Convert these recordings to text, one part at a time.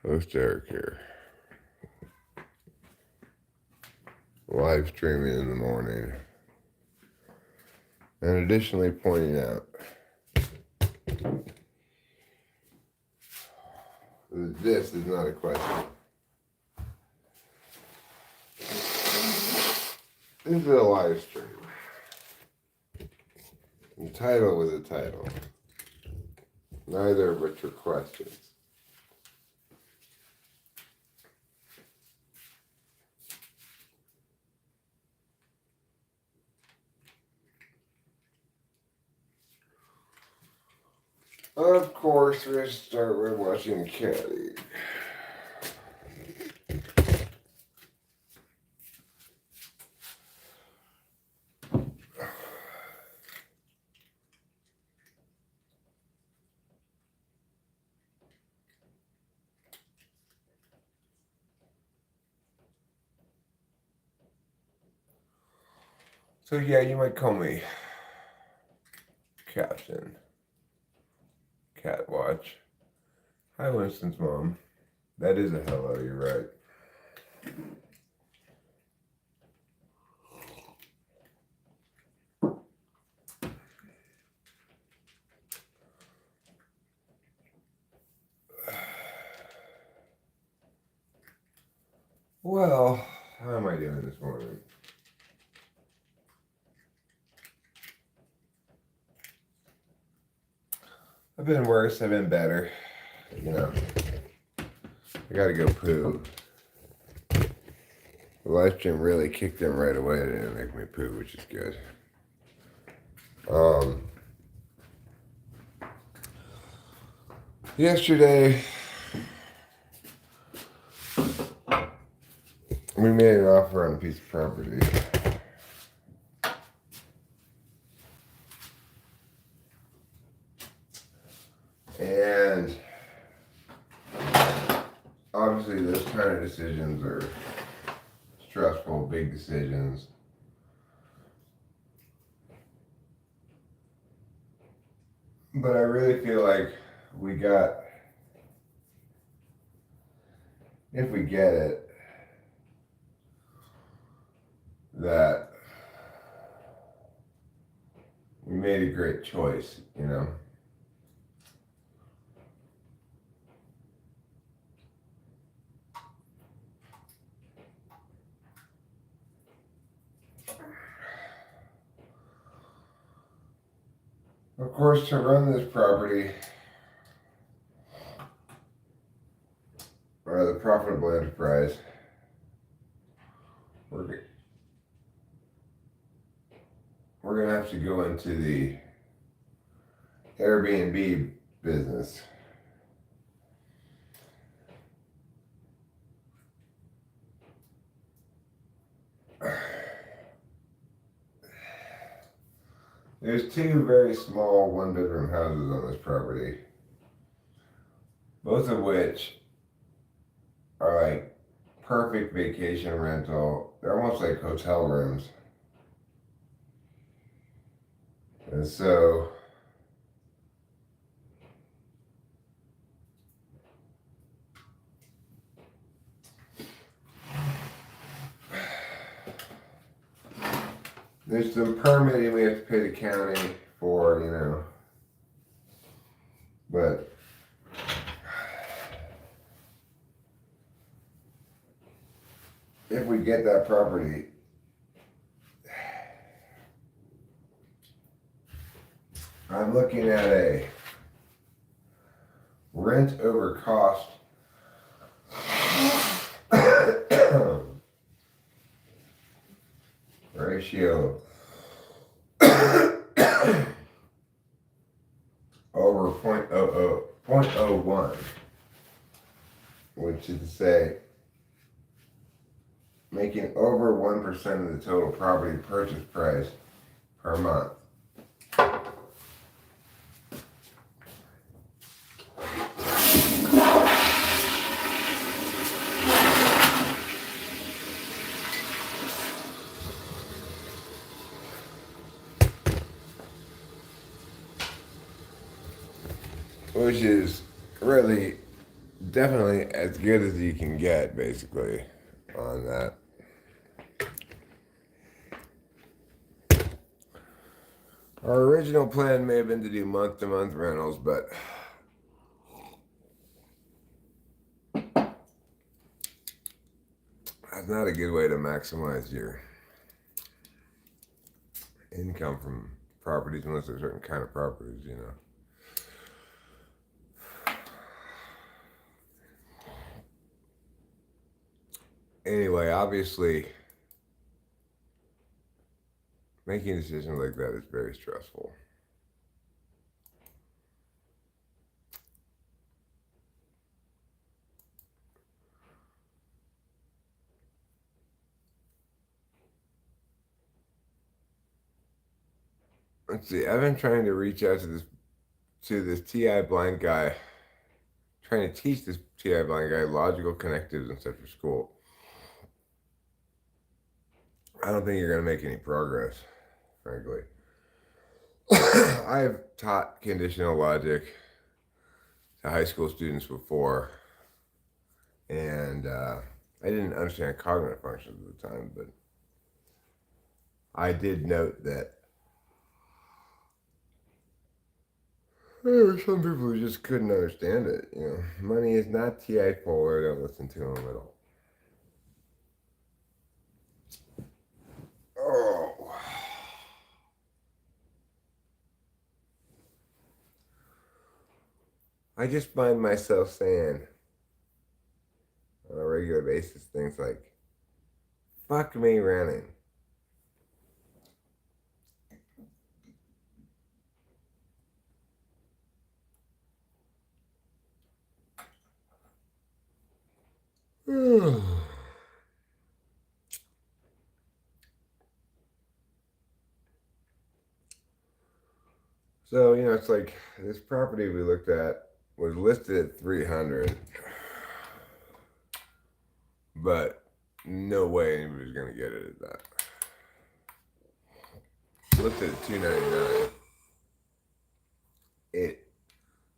Host Eric here. Live streaming in the morning. And additionally pointing out that this is not a question. This is a live stream. The title was a title. Neither of which are questions. Of course, we're going to start with watching Caddy. So yeah, you might call me Captain Cat Watch. Hi, Winston's mom. That is a hello, you're right. Well, how am I doing this morning? I've been worse, I've been better. You know, I gotta go poo. The live stream really kicked in right away. It didn't make me poo, which is good. Yesterday, we made an offer on a piece of property. And obviously those kind of decisions are stressful, big decisions. But I really feel like we got, if we get it, that we made a great choice, you know. Of course, to run this property, or the profitable enterprise, we're going to have to go into the Airbnb business. There's two very small one-bedroom houses on this property, both of which are like perfect vacation rental. They're almost like hotel rooms. And so there's some permitting we have to pay the county for, you know. But if we get that property, I'm looking at a rent over cost ratio over 0.01, which is to say making over 1% of the total property purchase price per month. Which is really definitely as good as you can get, basically, on that. Our original plan may have been to do month-to-month rentals, but that's not a good way to maximize your income from properties unless they're certain kind of properties, you know. Anyway, obviously, making decisions like that is very stressful. Let's see. I've been trying to reach out to this TI blind guy, trying to teach this TI blind guy logical connectives and stuff for school. I don't think you're going to make any progress, frankly. I've taught conditional logic to high school students before, and I didn't understand cognitive functions at the time, but I did note that there were some people who just couldn't understand it. You know, money is not TI polar. Don't listen to them at all. Oh. I just find myself saying on a regular basis things like, fuck me running. So, you know, it's like this property we looked at was listed at 300, but no way anybody's going to get it at that. Listed at 299. It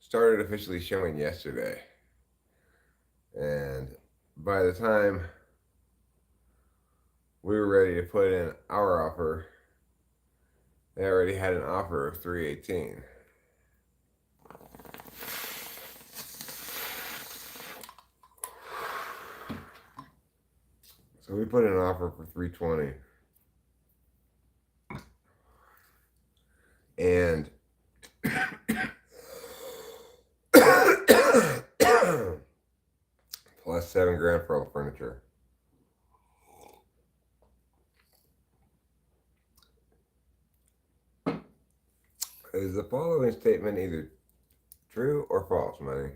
started officially showing yesterday. And by the time we were ready to put in our offer, they already had an offer of 318. So we put in an offer for 320. And plus $7,000 for all the furniture. Is the following statement either true or false, money?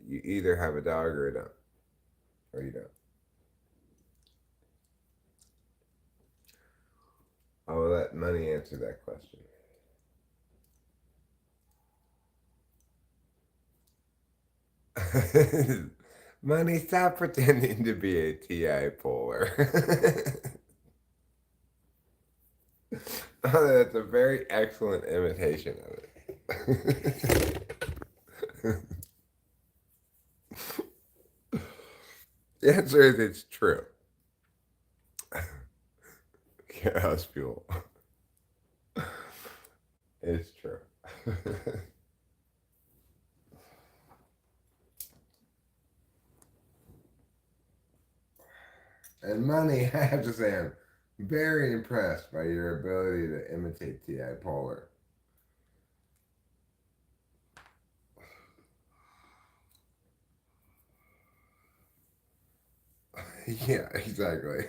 You either have a dog or a don't. Or you don't. I will let money answer that question. Money, stop pretending to be a TI polar. Oh, that's a very excellent imitation of it. The answer is it's true. House fuel. It's true. And money, I have to say, I'm very impressed by your ability to imitate TI Polar. Yeah, exactly.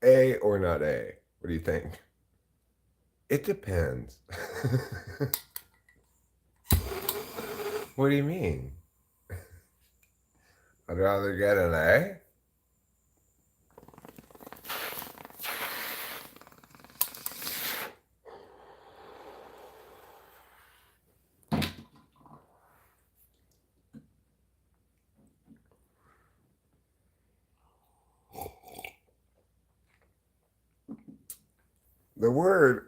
A or not A? What do you think? It depends. What do you mean? I'd rather get an A. The word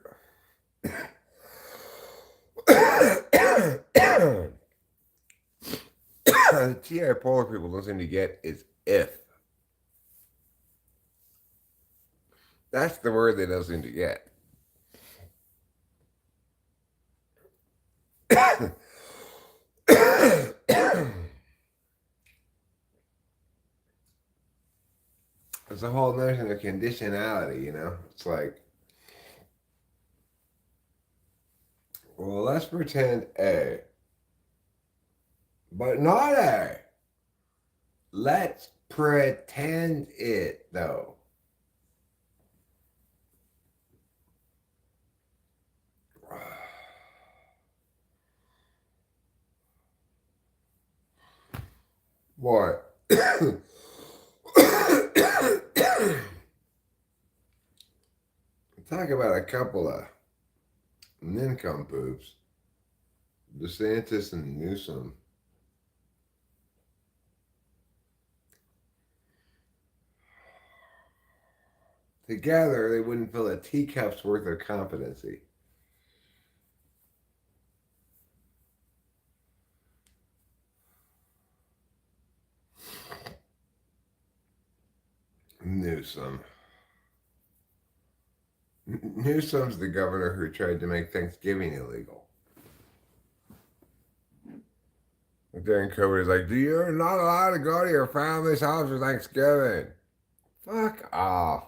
the TI polar people don't seem to get is if. That's the word they don't seem to get. It's a whole notion of conditionality, you know? It's like, well, let's pretend A, but not A. Let's pretend it, though. What? Talk about a couple of nincompoops. DeSantis and Newsom. Together, they wouldn't fill a teacup's worth of competency. Newsom. Newsom's the governor who tried to make Thanksgiving illegal. During COVID, he's like, you're not allowed to go to your family's house for Thanksgiving. Fuck off.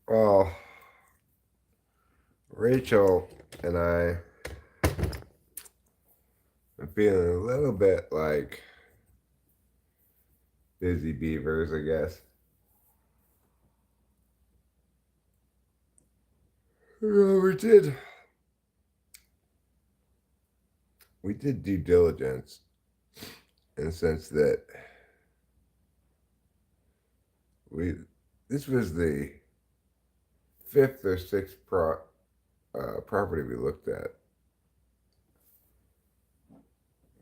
Well, Rachel and I am feeling a little bit like busy beavers, I guess. We did due diligence in the sense that this was the fifth or sixth property we looked at.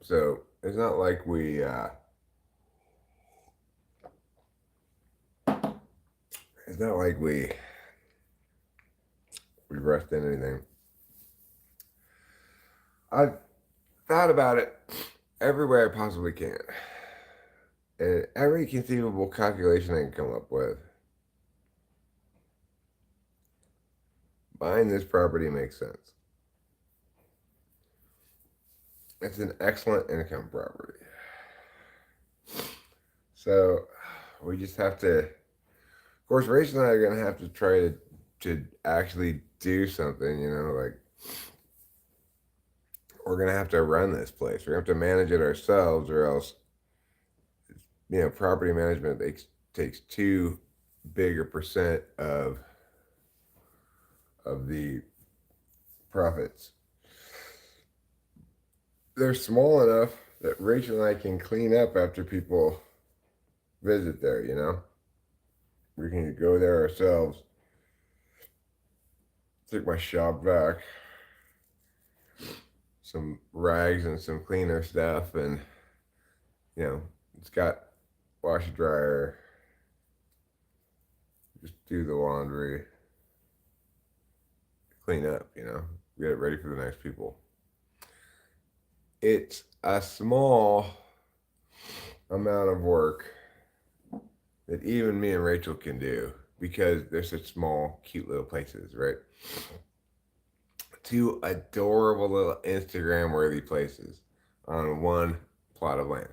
So it's not like we rushed into anything. I've thought about it every way I possibly can. And every conceivable calculation I can come up with. Buying this property makes sense. It's an excellent income property. So we just have to, of course, Rachel and I are going to have to try to actually do something, you know, like we're going to have to run this place. We're going to have to manage it ourselves or else, you know, property management takes too big a percent of the profits. They're small enough that Rachel and I can clean up after people visit there, you know? We can go there ourselves. Take my shop vac, some rags and some cleaner stuff, and, you know, it's got washer dryer. Just do the laundry. Clean up, you know? Get it ready for the next people. It's a small amount of work that even me and Rachel can do because they're such small, cute little places, right? Two adorable little Instagram-worthy places on one plot of land.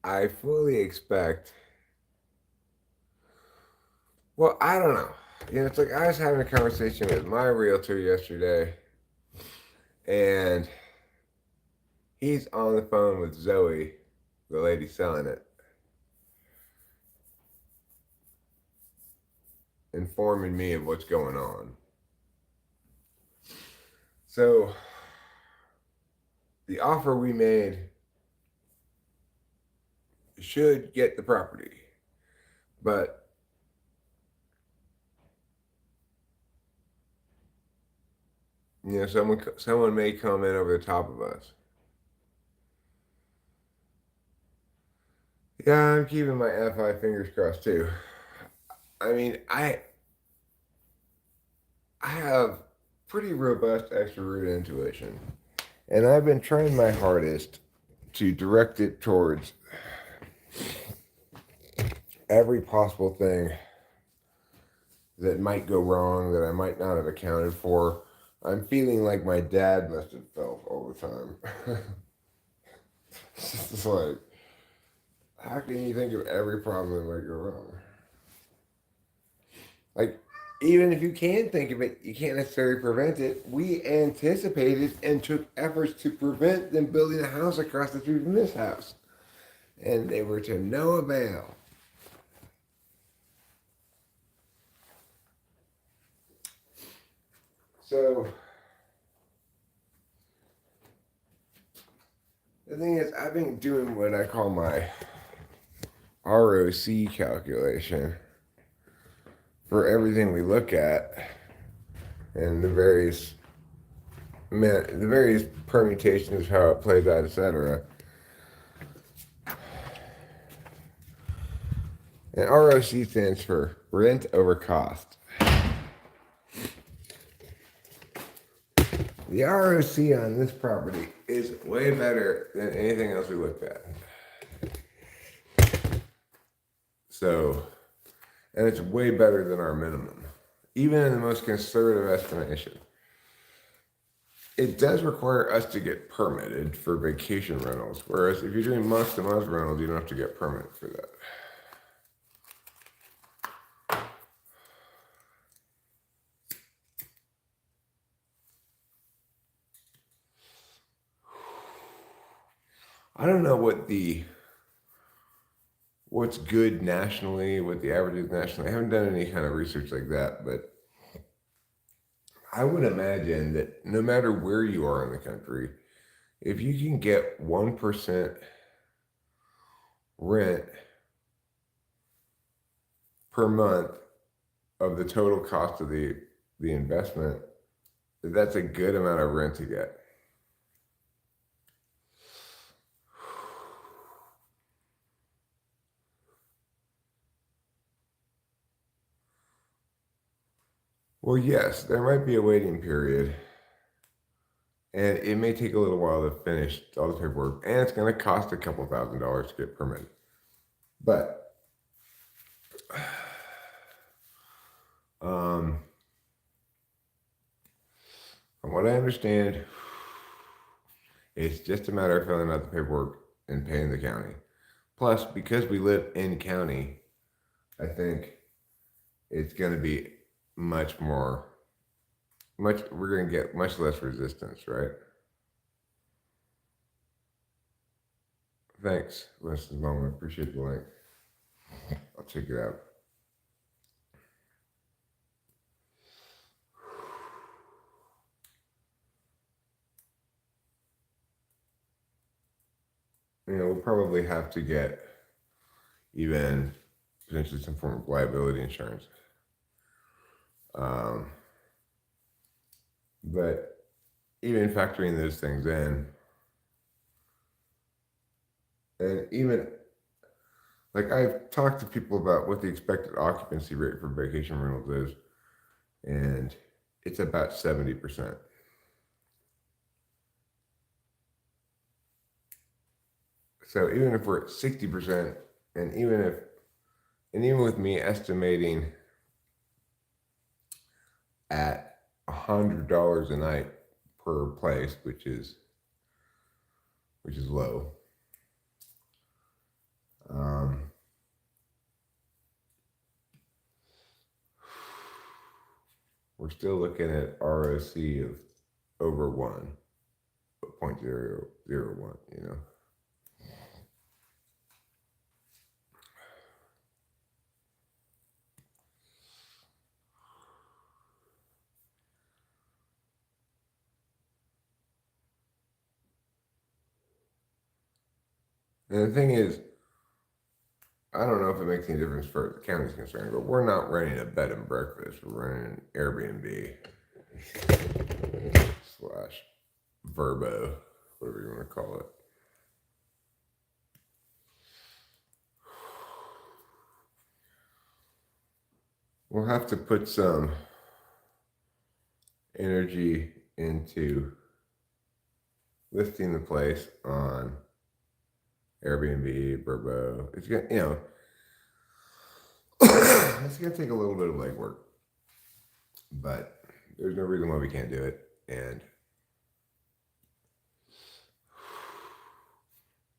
I fully expect. Well, I don't know. You know, it's like I was having a conversation with my realtor yesterday, and he's on the phone with Zoe, the lady selling it. informing me of what's going on. So the offer we made should get the property, but someone may come in over the top of us. Yeah, I'm keeping my FI fingers crossed too. I mean, I have pretty robust extra root intuition, and I've been trying my hardest to direct it towards every possible thing that might go wrong that I might not have accounted for. I'm feeling like my dad must have felt all the time. It's just like, how can you think of every problem that might go wrong? Like, even if you can think of it, you can't necessarily prevent it. We anticipated and took efforts to prevent them building a house across the street from this house. And they were to no avail. So, the thing is, I've been doing what I call my ROC calculation for everything we look at and the various permutations, how it plays out, etc. And ROC stands for rent over cost. The ROC on this property is way better than anything else we looked at. So, and it's way better than our minimum, even in the most conservative estimation. It does require us to get permitted for vacation rentals, whereas if you're doing month-to-month rentals, you don't have to get permit for that. I don't know what's good nationally, what the average is nationally. I haven't done any kind of research like that, but I would imagine that no matter where you are in the country, if you can get 1% rent per month of the total cost of the investment, that's a good amount of rent to get. Well, yes, there might be a waiting period, and it may take a little while to finish all the paperwork, and it's going to cost a couple $1,000s to get permitted. But from what I understand, it's just a matter of filling out the paperwork and paying the county. Plus, because we live in county, I think it's going to be we're going to get much less resistance, right? Thanks, Winston's Mom. I appreciate the link. I'll check it out. We'll probably have to get even potentially some form of liability insurance. But even factoring those things in, and even like I've talked to people about what the expected occupancy rate for vacation rentals is, and it's about 70%. So even if we're at 60%, and even with me estimating at $100 a night per place, which is low. We're still looking at ROC of over 0.001, And the thing is, I don't know if it makes any difference for the county's concerned, but we're not renting a bed and breakfast. We're renting an Airbnb slash Verbo, whatever you want to call it. We'll have to put some energy into listing the place on Airbnb, Verbo. It's gonna, it's gonna take a little bit of legwork, but there's no reason why we can't do it. And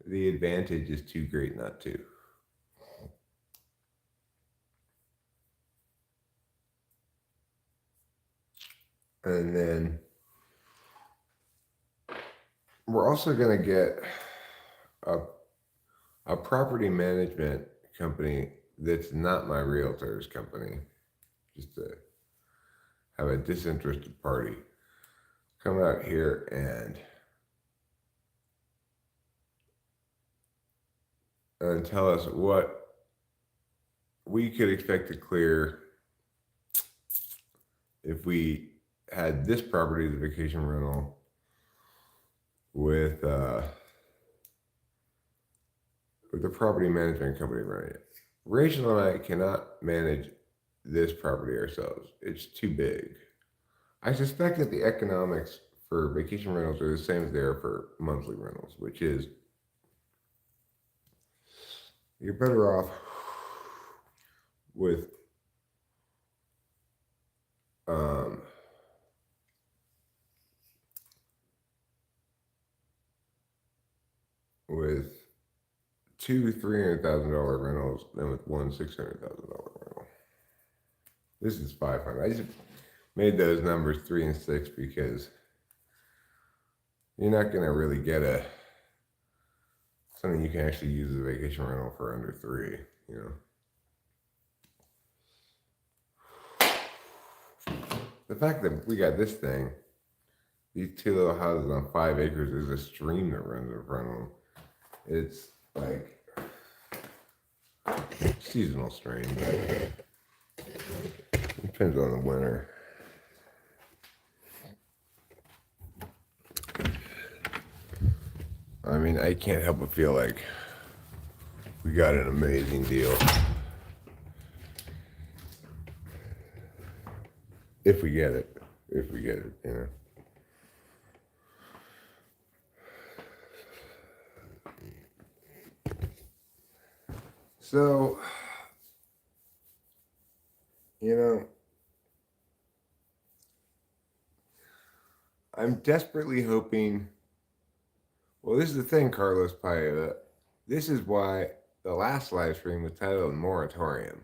the advantage is too great not to. And then we're also going to get a property management company that's not my realtor's company, just to have a disinterested party come out here and tell us what we could expect to clear if we had this property as a vacation rental with the property management company running it. Rachel and I cannot manage this property ourselves. It's too big. I suspect that the economics for vacation rentals are the same as they are for monthly rentals, which is you're better off with $200,000-$300,000 rentals than with one $600,000 rental. This is 500. I just made those numbers 3 and 6 because you're not going to really get something you can actually use as a vacation rental for under 3, The fact that we got this thing, these 2 little houses on 5 acres, there's a stream that runs in front of them. It's like seasonal stream, but depends on the winter. I mean, I can't help but feel like we got an amazing deal. If we get it, So, I'm desperately hoping. Well, this is the thing, Carlos Paella. This is why the last live stream was titled Moratorium.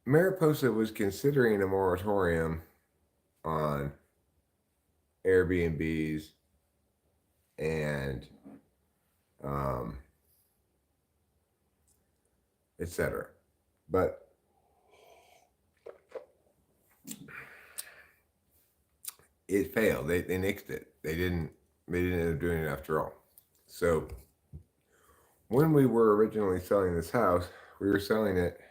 Mariposa was considering a moratorium on Airbnbs and etc. But it failed. They nixed it. They didn't end up doing it after all. So when we were originally selling this house, we were selling it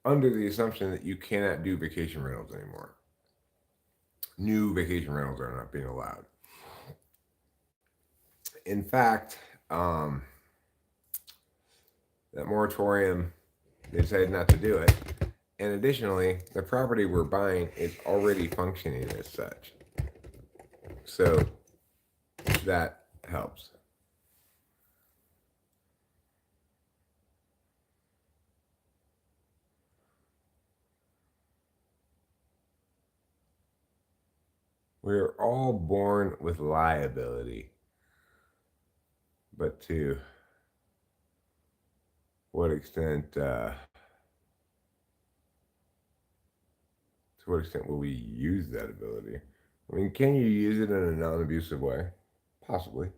under the assumption that you cannot do vacation rentals anymore. New vacation rentals are not being allowed. In fact, that moratorium, they decided not to do it. And additionally, the property we're buying is already functioning as such. So that helps. We're all born with liability, but to what extent will we use that ability? I mean, can you use it in a non-abusive way? Possibly.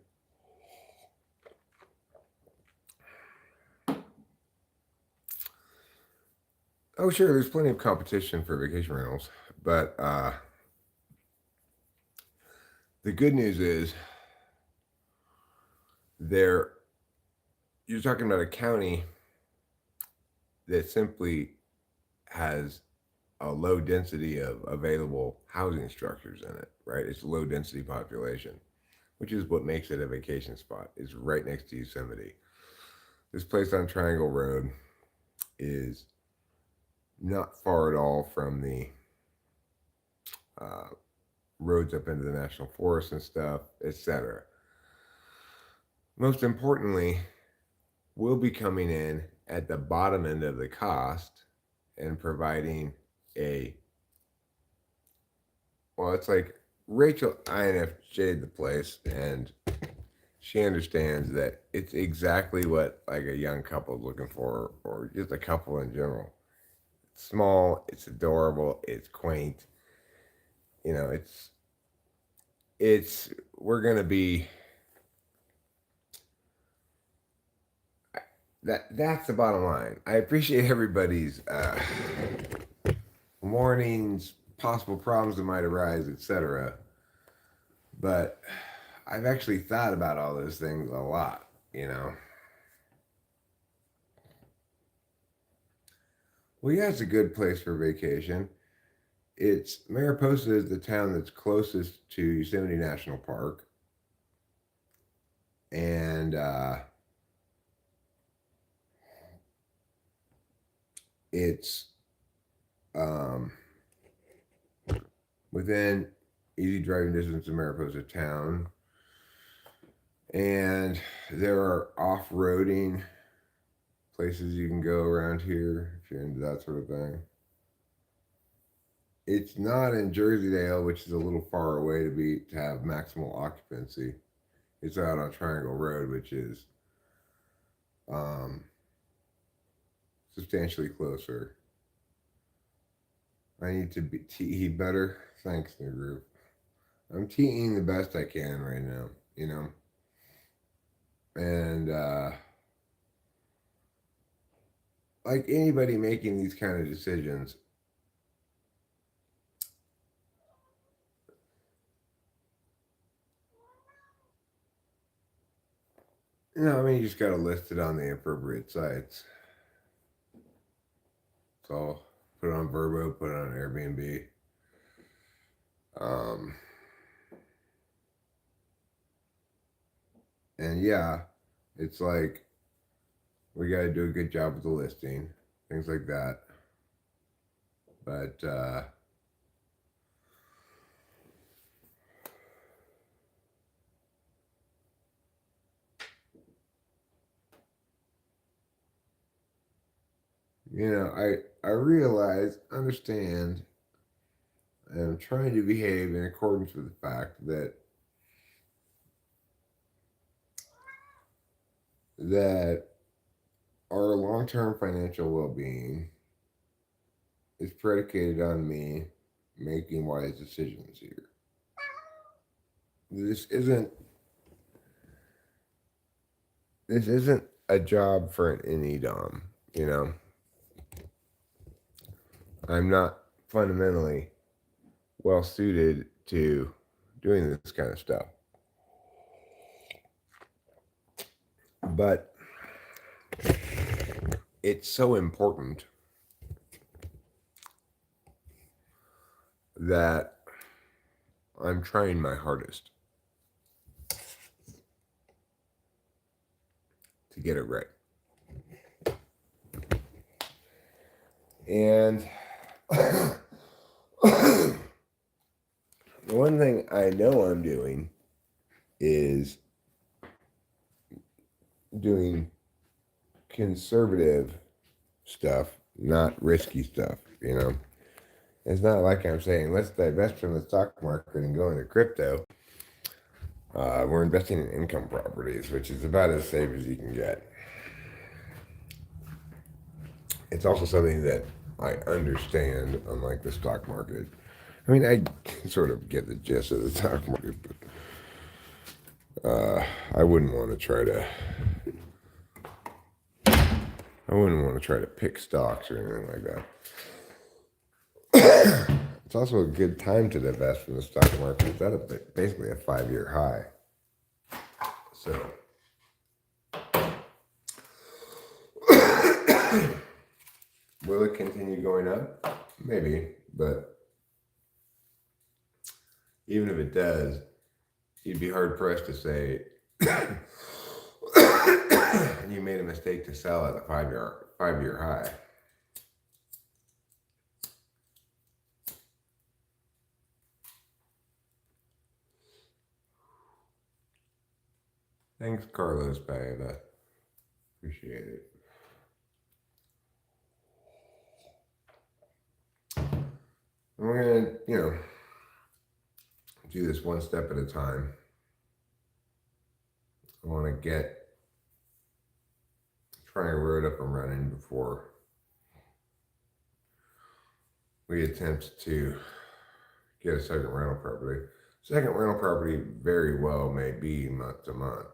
Oh, sure, there's plenty of competition for vacation rentals, but the good news is there, you're talking about a county that simply has a low density of available housing structures in it, right? It's a low density population, which is what makes it a vacation spot. It's right next to Yosemite. This place on Triangle Road is not far at all from the uh, roads up into the national forest and stuff, etc. Most importantly, we'll be coming in at the bottom end of the cost and providing a, well, it's like Rachel INFJ'd the place, and she understands that it's exactly what like a young couple is looking for, or just a couple in general. It's small, it's adorable, it's quaint. You know, it's we're gonna be that's the bottom line. I appreciate everybody's warnings, possible problems that might arise, etc. But I've actually thought about all those things a lot, you know. Well, yeah, it's a good place for vacation. It's Mariposa is the town that's closest to Yosemite National Park, and it's um, within easy driving distance of Mariposa town. And there are off-roading places you can go around here if you're into that sort of thing. It's not in Jerseydale, which is a little far away to have maximal occupancy. It's out on Triangle Road, which is um, substantially closer. I need to be TE better. Thanks, new group. I'm TEing the best I can right now, you know. And like anybody making these kind of decisions, I mean, you just got to list it on the appropriate sites. So put it on Verbo, put it on Airbnb. Um, and yeah, it's like we got to do a good job with the listing, things like that. But I realize, understand, and I'm trying to behave in accordance with the fact that our long-term financial well-being is predicated on me making wise decisions here. This isn't a job for an NE-DOM, you know. I'm not fundamentally well suited to doing this kind of stuff. But it's so important that I'm trying my hardest to get it right. And the one thing I know I'm doing is doing conservative stuff, not risky stuff, you know. It's not like I'm saying, let's divest from the stock market and go into crypto. We're investing in income properties, which is about as safe as you can get. It's also something that I understand, unlike the stock market. I mean, I sort of get the gist of the stock market, but I wouldn't want to try to pick stocks or anything like that. It's also a good time to divest from the stock market. It's at basically a 5-year high. So Will it continue going up? Maybe, but even if it does, you'd be hard pressed to say you made a mistake to sell at the 5-year high. Thanks, Carlos Paeva. Appreciate it. And we're gonna, do this one step at a time. I want to get Triangle Road up and running before we attempt to get a second rental property. Second rental property very well may be month to month.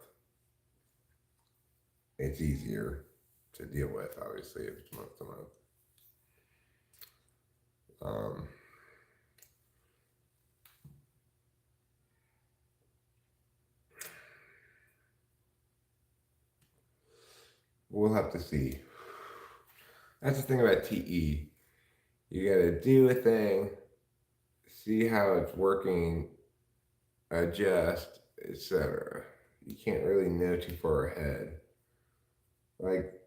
It's easier to deal with, obviously, if it's month to month. We'll have to see. That's the thing about TE. You gotta do a thing, see how it's working, adjust, etc. You can't really know too far ahead. Like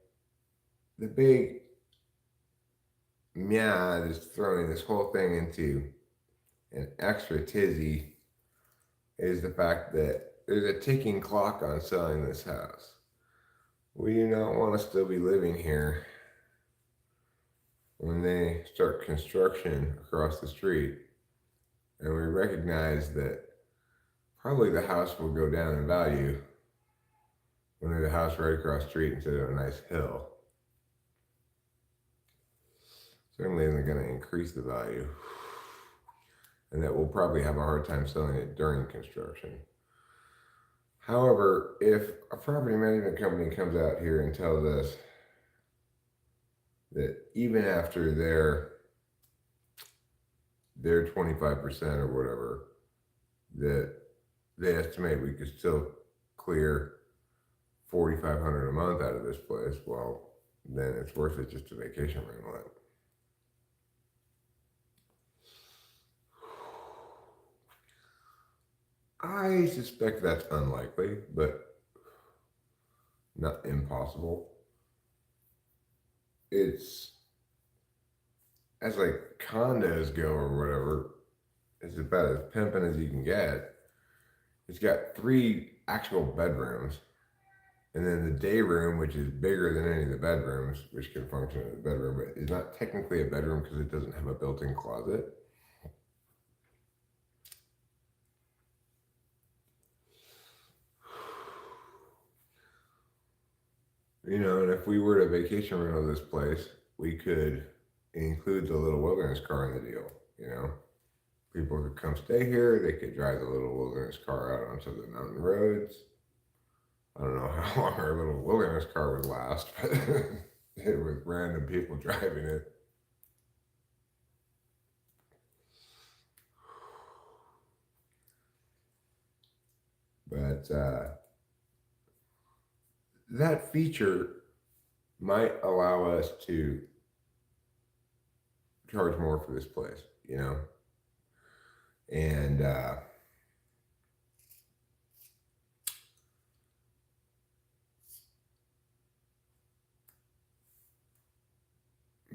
the big that's throwing this whole thing into an extra tizzy is the fact that there's a ticking clock on selling this house. We do not want to still be living here when they start construction across the street. And we recognize that probably the house will go down in value when there's a house right across the street instead of a nice hill. Certainly isn't going to increase the value. And that we'll probably have a hard time selling it during construction. However, if a property management company comes out here and tells us that even after their 25% or whatever, that they estimate we could still clear $4,500 a month out of this place, well, then it's worth it just to vacation rental it. I suspect that's unlikely, but not impossible. It's, as like condos go or whatever, it's about as pimping as you can get. It's got 3 actual bedrooms, and then the day room, which is bigger than any of the bedrooms, which can function as a bedroom, but is not technically a bedroom because it doesn't have a built-in closet. And if we were to vacation rental this place, we could include the little wilderness car in the deal. People could come stay here. They could drive the little wilderness car out onto the mountain roads. I don't know how long our little wilderness car would last, but with random people driving it. But that feature might allow us to charge more for this place, and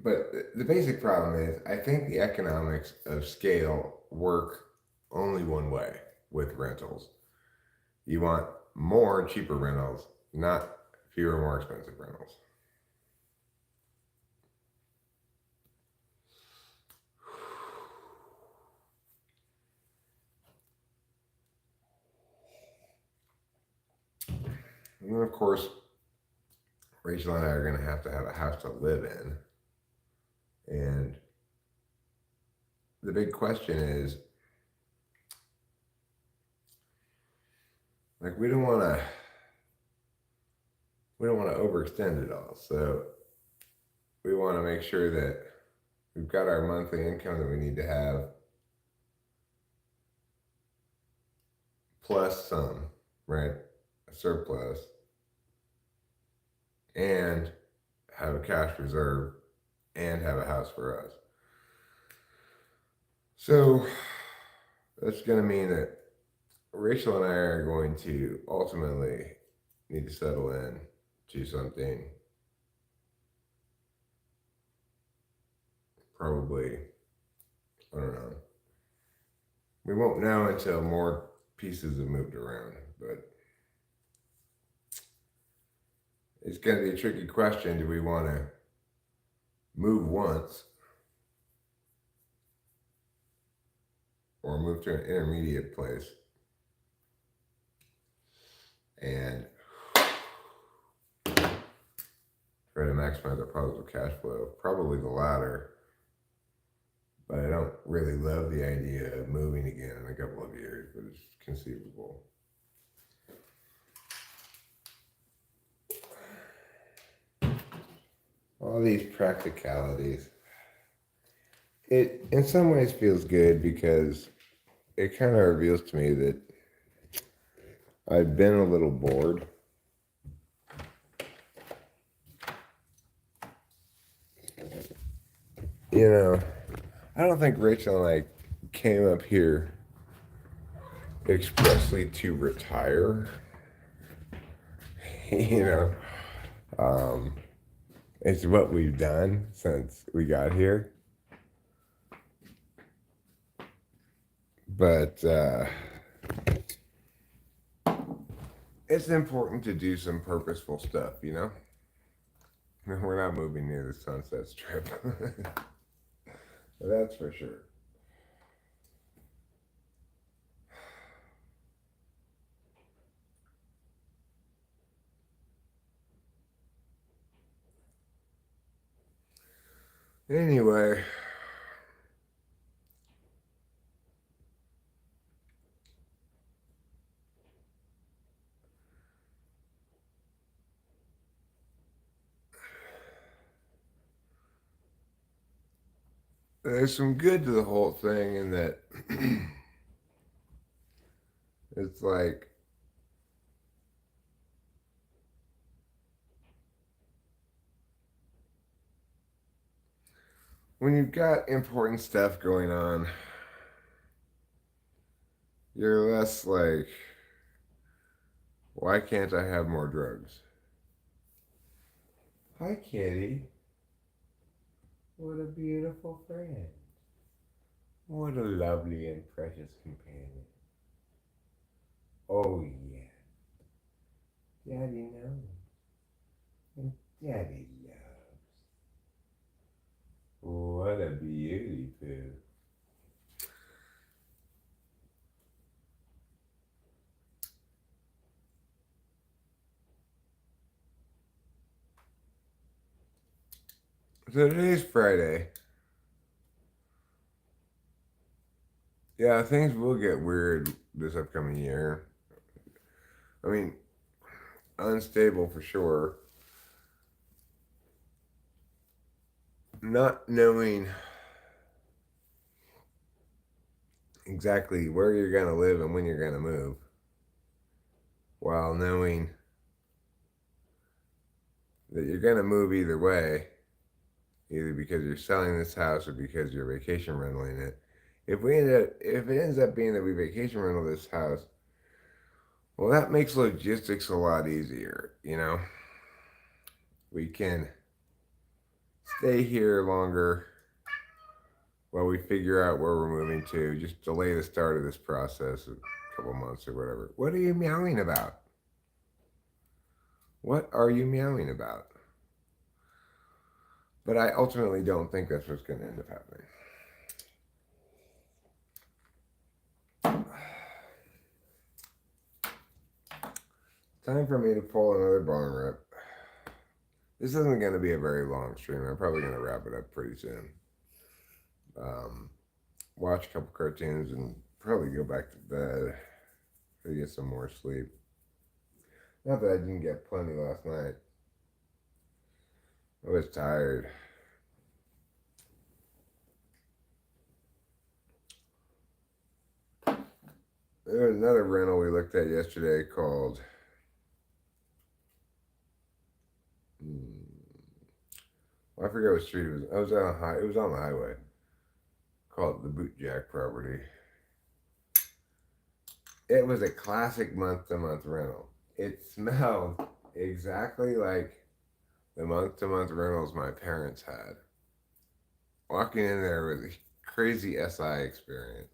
but the basic problem is I think the economics of scale work only one way with rentals. You want more cheaper rentals, not fewer more expensive rentals. And then, of course, Rachel and I are going to have a house to live in. And the big question is, like, we don't want to overextend it all. So we want to make sure that we've got our monthly income that we need to have, plus some, right? A surplus. And have a cash reserve, and have a house for us. So that's going to mean that Rachel and I are going to ultimately need to settle in to something probably, I don't know. We won't know until more pieces have moved around, but it's going to be a tricky question. Do we want to move once or move to an intermediate place and try to maximize our positive cash flow? Probably the latter, but I don't really love the idea of moving again in a couple of years, but it's conceivable. All these practicalities. It in some ways feels good because it kind of reveals to me that I've been a little bored. You know, I don't think Rachel and I came up here expressly to retire. you know, um, it's what we've done since we got here. But it's important to do some purposeful stuff, you know? We're not moving near the Sunset Strip. That's for sure. Anyway, there's some good to the whole thing in that it's like when you've got important stuff going on, you're less like, why can't I have more drugs? Hi, kitty. What a beautiful friend. What a lovely and precious companion. Oh, yeah. Daddy knows. And Daddy loves. What a beauty poo. So today's Friday. Yeah, things will get weird this upcoming year. I mean, unstable for sure. Not knowing exactly where you're going to live and when you're going to move, while knowing that you're going to move either way, either because you're selling this house or because you're vacation renting it. If it ends up being that we vacation rental this house, well, that makes logistics a lot easier. You know, we can stay here longer while we figure out where we're moving to. Just delay the start of this process a couple months or whatever. What are you meowing about? What are you meowing about? But I ultimately don't think that's what's going to end up happening. Time for me to pull another barn rip. This isn't going to be a very long stream. I'm probably going to wrap it up pretty soon. Watch a couple cartoons and probably go back to bed to get some more sleep. Not that I didn't get plenty last night. I was tired. There was another rental we looked at yesterday called Well, I forget what street it was. I was on a high. It was on the highway. Called the Bootjack property. It was a classic month to month rental. It smelled exactly like the month to month rentals my parents had. Walking in there was a crazy SI experience.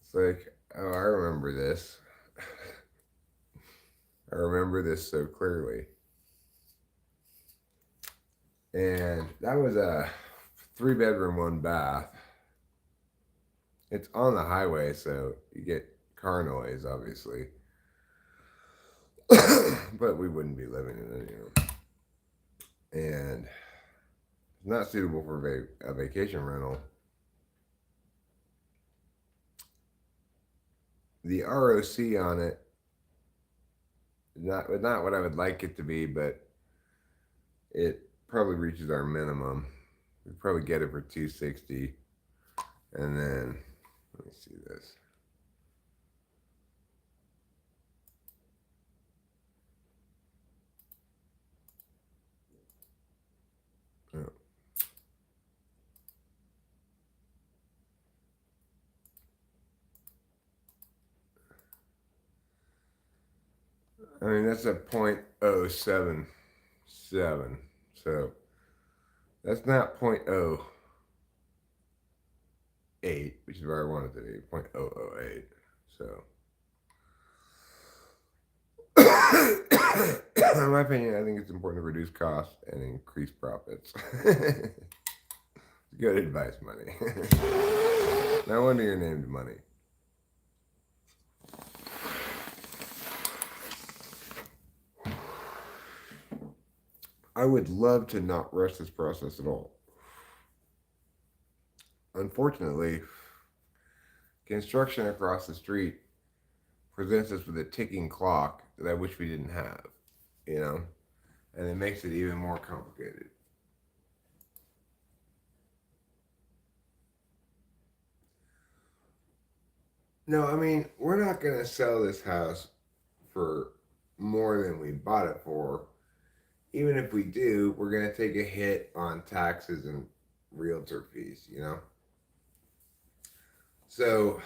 It's like, oh, I remember this. I remember this so clearly. And that was a 3 bedroom, 1 bath. It's on the highway, so you get car noise, obviously. But we wouldn't be living in it, And it's not suitable for a vacation rental. The ROC on it not what I would like it to be, but it probably reaches our minimum. We'd probably get it for 260, and then let me see this. Oh. I mean that's a .077, so that's not .08, which is where I want it to be, .008. So. In my opinion, I think it's important to reduce costs and increase profits. Good advice, Money. No wonder you're named Money. I would love to not rush this process at all. Unfortunately, construction across the street presents us with a ticking clock that I wish we didn't have, you know? And it makes it even more complicated. No, I mean, we're not going to sell this house for more than we bought it for. Even if we do, we're going to take a hit on taxes and realtor fees. So,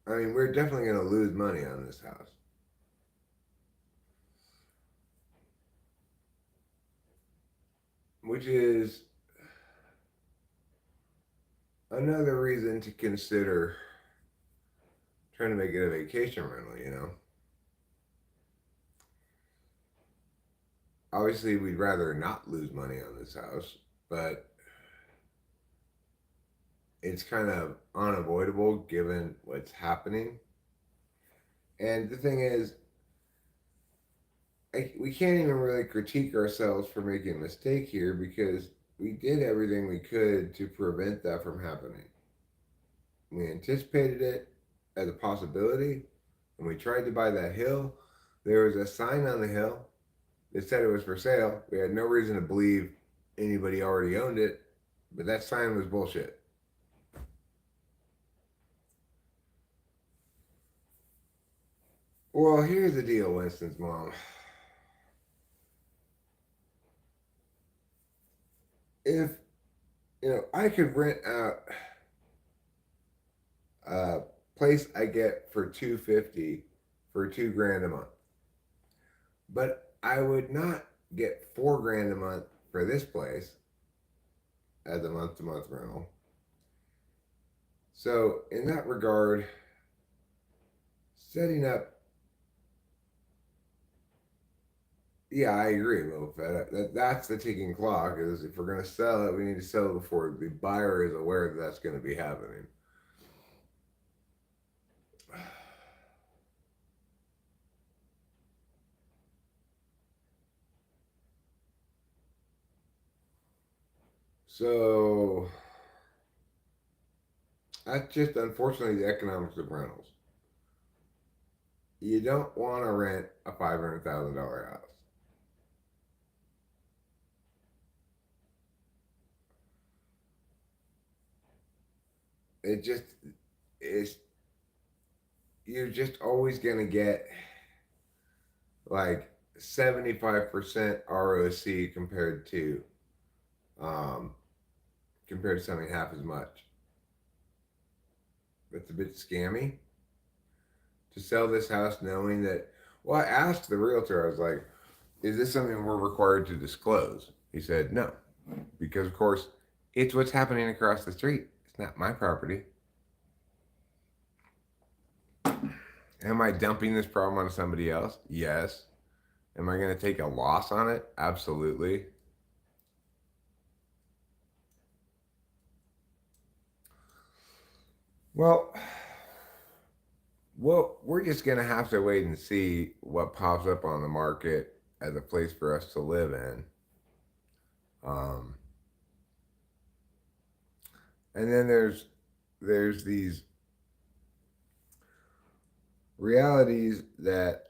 I mean, we're definitely going to lose money on this house. Which is another reason to consider trying to make it a vacation rental. Obviously, we'd rather not lose money on this house, but it's kind of unavoidable given what's happening. And the thing is, we can't even really critique ourselves for making a mistake here because we did everything we could to prevent that from happening. We anticipated it as a possibility. When we tried to buy that hill, there was a sign on the hill that said it was for sale. We had no reason to believe anybody already owned it, but that sign was bullshit. Well, here's the deal, Winston's mom. If I could rent out a place I get for 250 for 2 grand a month, but I would not get 4 grand a month for this place as a month to month rental. So in that regard, setting up, yeah, I agree, Will. That's the ticking clock. Is if we're going to sell it, we need to sell it before the buyer is aware that that's going to be happening. So that's just unfortunately the economics of rentals. You don't want to rent a $500,000 house. It just is. You're just always gonna get like 75% ROC um, compared to something half as much. That's a bit scammy to sell this house knowing that. Well, I asked the realtor, I was like, is this something we're required to disclose? He said, no, because of course, it's what's happening across the street. It's not my property. Am I dumping this problem on somebody else? Yes. Am I going to take a loss on it? Absolutely. Well, we're just going to have to wait and see what pops up on the market as a place for us to live in. Um, and then there's these realities that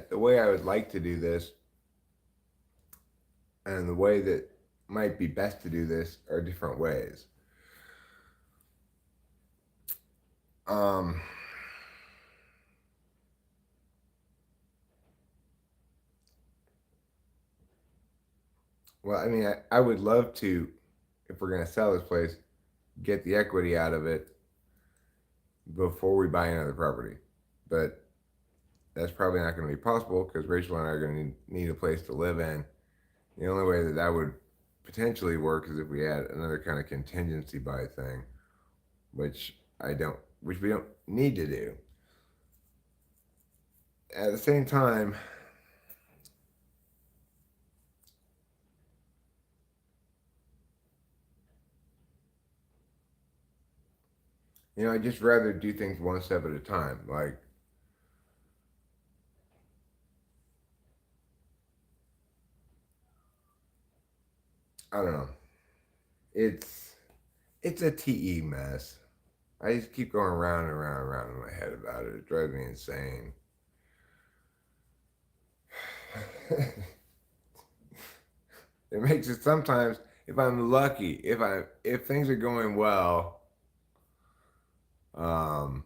the way I would like to do this and the way that might be best to do this are different ways. Um, well, I mean, I would love to, if we're going to sell this place, get the equity out of it before we buy another property. But that's probably not going to be possible because Rachel and I are going to need a place to live in. The only way that would potentially work is if we had another kind of contingency buy thing, which we don't need to do. At the same time, I'd just rather do things one step at a time. Like, I don't know. It's a TE mess. I just keep going round and round and round in my head about it. It drives me insane. It makes it sometimes, if I'm lucky, if things are going well, um,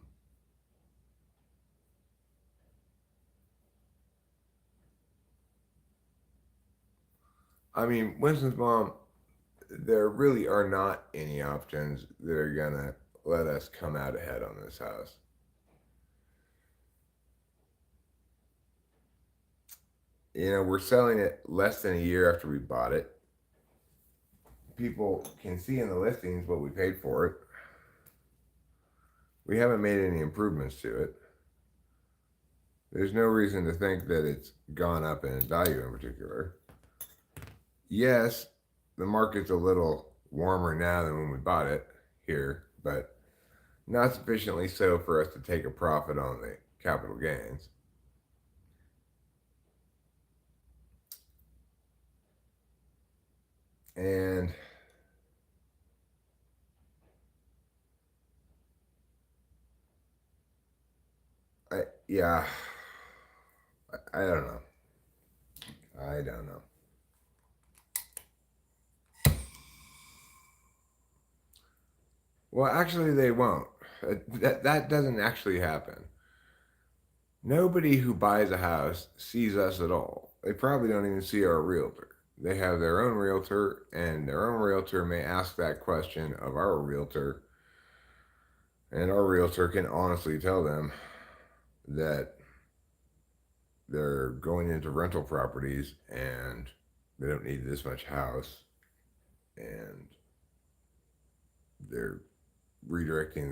I mean, Winston's mom, there really are not any options that are gonna let us come out ahead on this house. We're selling it less than a year after we bought it. People can see in the listings what we paid for it. We haven't made any improvements to it. There's no reason to think that it's gone up in value in particular. Yes, the market's a little warmer now than when we bought it here, but not sufficiently so for us to take a profit on the capital gains. And yeah, I don't know. I don't know. Well, actually, they won't. That doesn't actually happen. Nobody who buys a house sees us at all. They probably don't even see our realtor. They have their own realtor, and their own realtor may ask that question of our realtor, and our realtor can honestly tell them that they're going into rental properties and they don't need this much house, and they're redirecting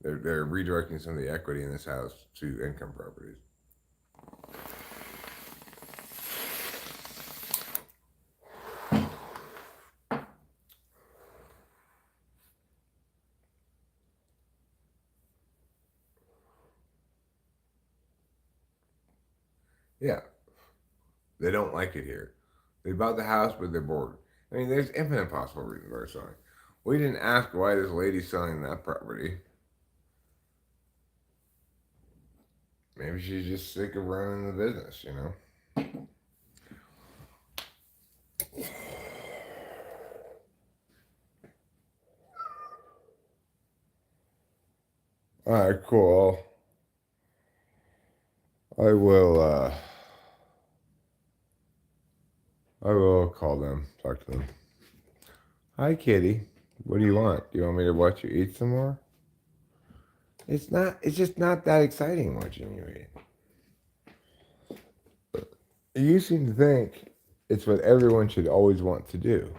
they're redirecting some of the equity in this house to income properties. Yeah, they don't like it here. They bought the house, but they're bored. I mean, there's infinite possible reasons they're selling. We didn't ask why this lady's selling that property. Maybe she's just sick of running the business. All right, cool. I will. I will call them. Talk to them. Hi, Kitty. What do you want? Do you want me to watch you eat some more? It's not. It's just not that exciting watching you eat. You seem to think it's what everyone should always want to do.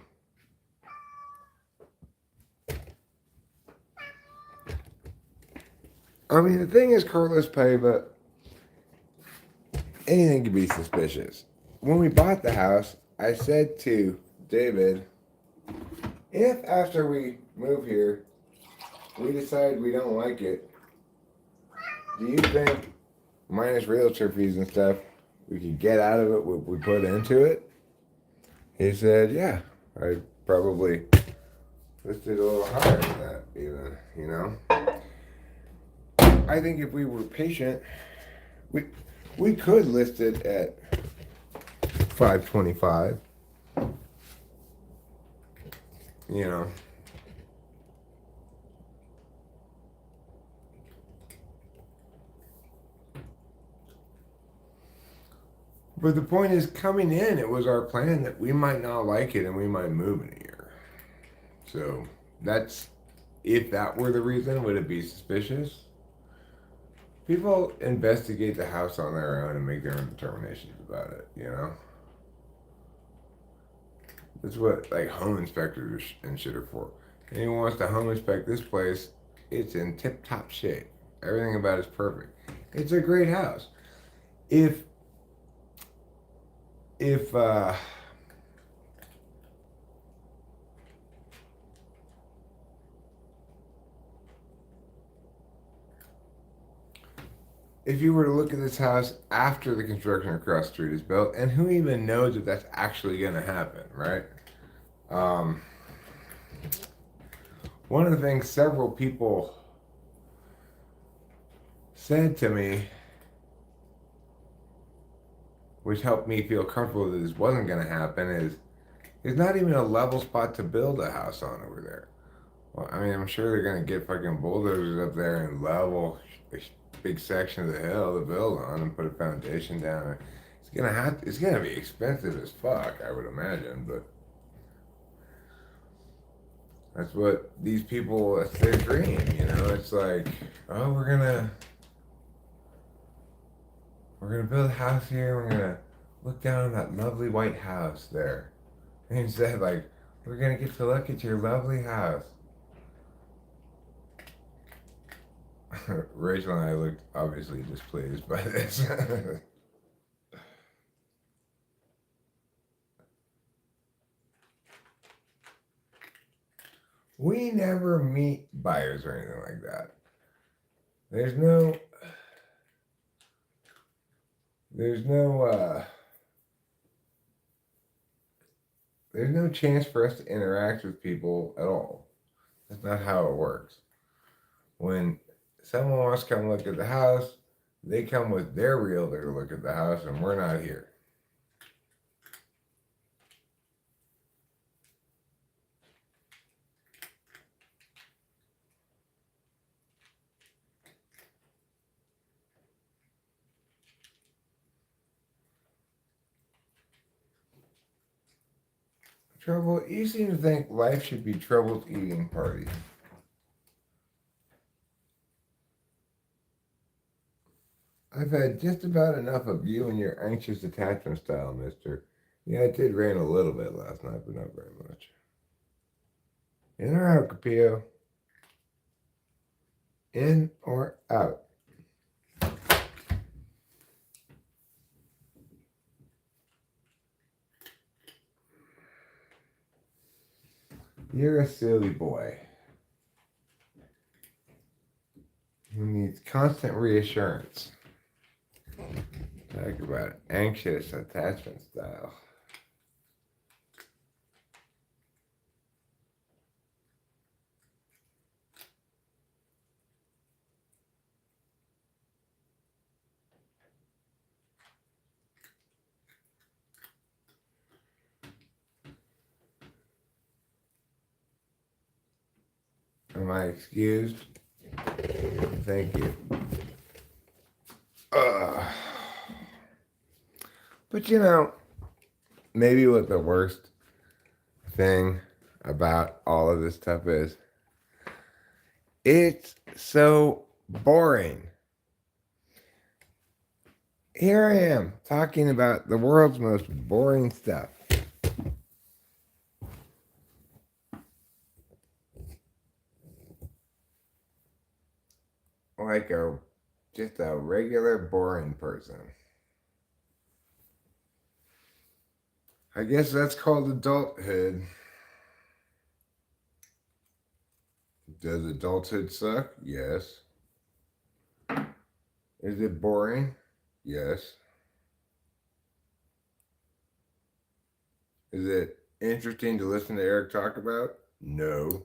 I mean, the thing is, Carlos Paiva, anything can be suspicious. When we bought the house, I said to David, if after we move here, we decide we don't like it, do you think, minus realtor fees and stuff, we could get out of it what we put into it? He said, yeah, I'd probably list it a little higher than that, even, you know? I think if we were patient, we we could list it at 525, you know. But the point is, coming in, it was our plan that we might not like it and we might move in a year. So that's, if that were the reason, would it be suspicious? People investigate the house on their own and make their own determinations about it, you know? That's what, like, home inspectors and shit are for. Anyone wants to home inspect this place, it's in tip top shape. Everything about it's perfect. It's a great house. If, if, uh, if you were to look at this house after the construction across the street is built, and who even knows if that's actually going to happen, right? Um, one of the things several people said to me, which helped me feel comfortable that this wasn't going to happen, is there's not even a level spot to build a house on over there. Well, I mean, I'm sure they're going to get fucking bulldozers up there and level a big section of the hill to build on and put a foundation down. It's gonna be expensive as fuck, I would imagine, but that's what these people, that's their dream, you know? It's like, oh, we're gonna build a house here, we're gonna look down on that lovely white house there. And instead, like, we're gonna get to look at your lovely house. Rachel and I looked obviously displeased by this. We never meet buyers or anything like that. There's no, there's no, there's no chance for us to interact with people at all. That's not how it works. When someone wants to come look at the house, they come with their realtor to look at the house, and we're not here. Trouble, you seem to think life should be Trouble's eating party. I've had just about enough of you and your anxious attachment style, mister. Yeah, it did rain a little bit last night, but not very much. In or out, Capillo? In or out? You're a silly boy who needs constant reassurance. Talk about anxious attachment style. Am I excused? Thank you. But you know, maybe what the worst thing about all of this stuff is, it's so boring. Here I am talking about the world's most boring stuff. Like just a regular boring person. I guess that's called adulthood. Does adulthood suck? Yes. Is it boring? Yes. Is it interesting to listen to Eric talk about? No.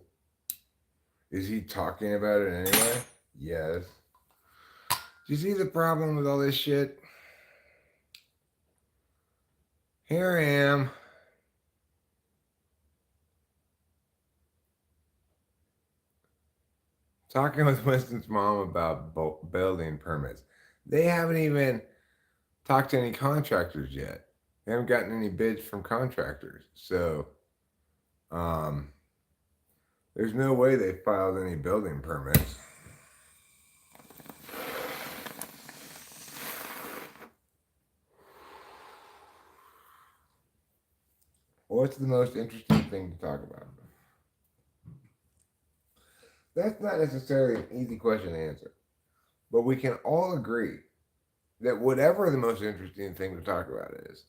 Is he talking about it anyway? Yes. Do you see the problem with all this shit? Here I am. Talking with Winston's mom about building permits. They haven't even talked to any contractors yet. They haven't gotten any bids from contractors. So, there's no way they filed any building permits. What's the most interesting thing to talk about? That's not necessarily an easy question to answer. But we can all agree that whatever the most interesting thing to talk about is,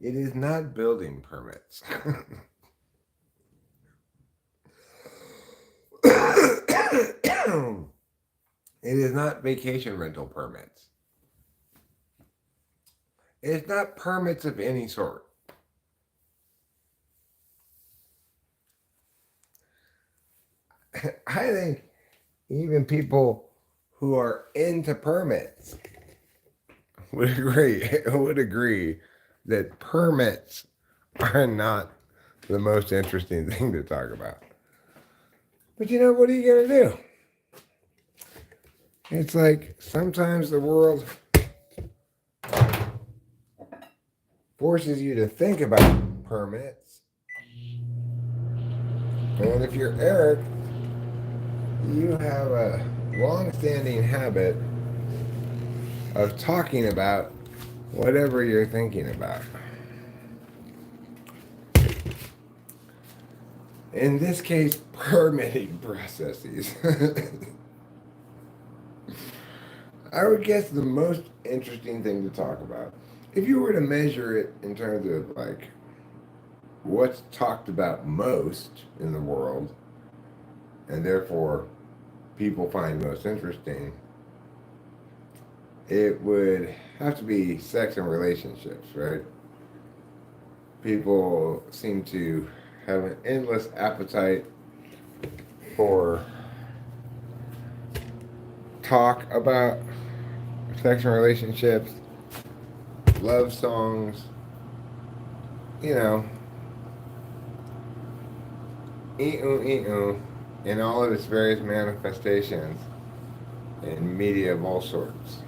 it is not building permits. It is not vacation rental permits. It's not permits of any sort. I think even people who are into permits would agree that permits are not the most interesting thing to talk about. But you know, what are you going to do? It's like sometimes the world forces you to think about permits. And if you're Eric, you have a long-standing habit of talking about whatever you're thinking about. In this case, permitting processes. I would guess the most interesting thing to talk about, if you were to measure it in terms of like what's talked about most in the world, and therefore people find most interesting, it would have to be sex and relationships, right? People seem to have an endless appetite for talk about sex and relationships, love songs, you know, in all of its various manifestations in media of all sorts.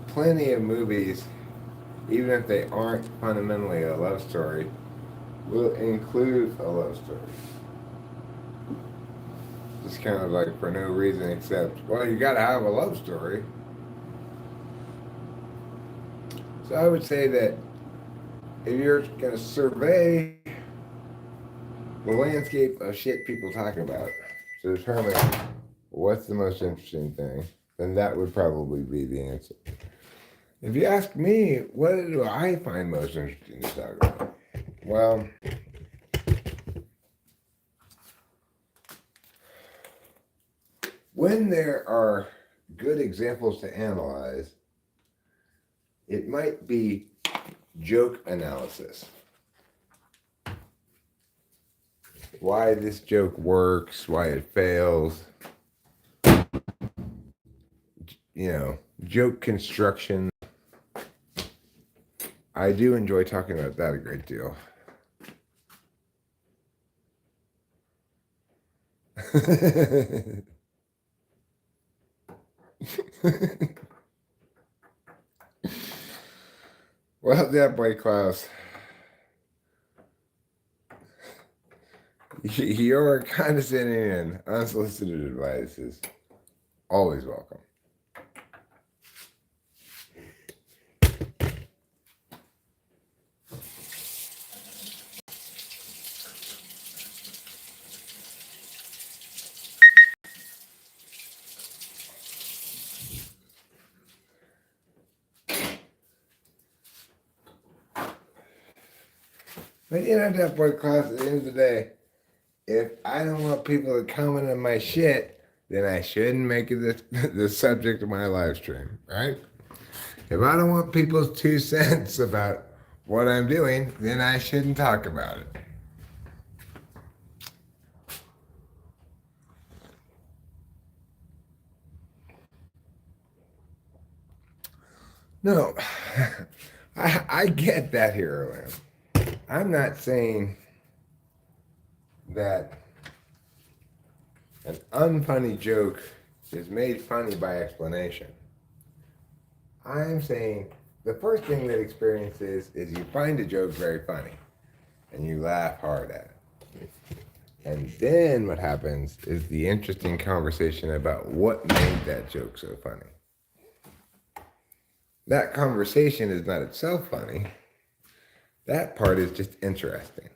Plenty of movies, even if they aren't fundamentally a love story, will include a love story. Just kind of like for no reason except, well, you gotta have a love story. So I would say that if you're gonna survey the landscape of shit people talk about to determine what's the most interesting thing, then that would probably be the answer. If you ask me, what do I find most interesting to talk about? Well, when there are good examples to analyze, it might be joke analysis. Why this joke works, why it fails, you know, joke construction. I do enjoy talking about that a great deal. Well, that boy Klaus, your condescending and unsolicited advice is always welcome. But you know, that boy Klaus, at the end of the day, if I don't want people to comment on my shit, then I shouldn't make it the subject of my live stream, right? If I don't want people's 2 cents about what I'm doing, then I shouldn't talk about it. No, I get that here, Lamb. I'm not saying that an unfunny joke is made funny by explanation. I'm saying the first thing that experience is you find a joke very funny and you laugh hard at it. And then what happens is the interesting conversation about what made that joke so funny. That conversation is not itself funny. That part is just interesting.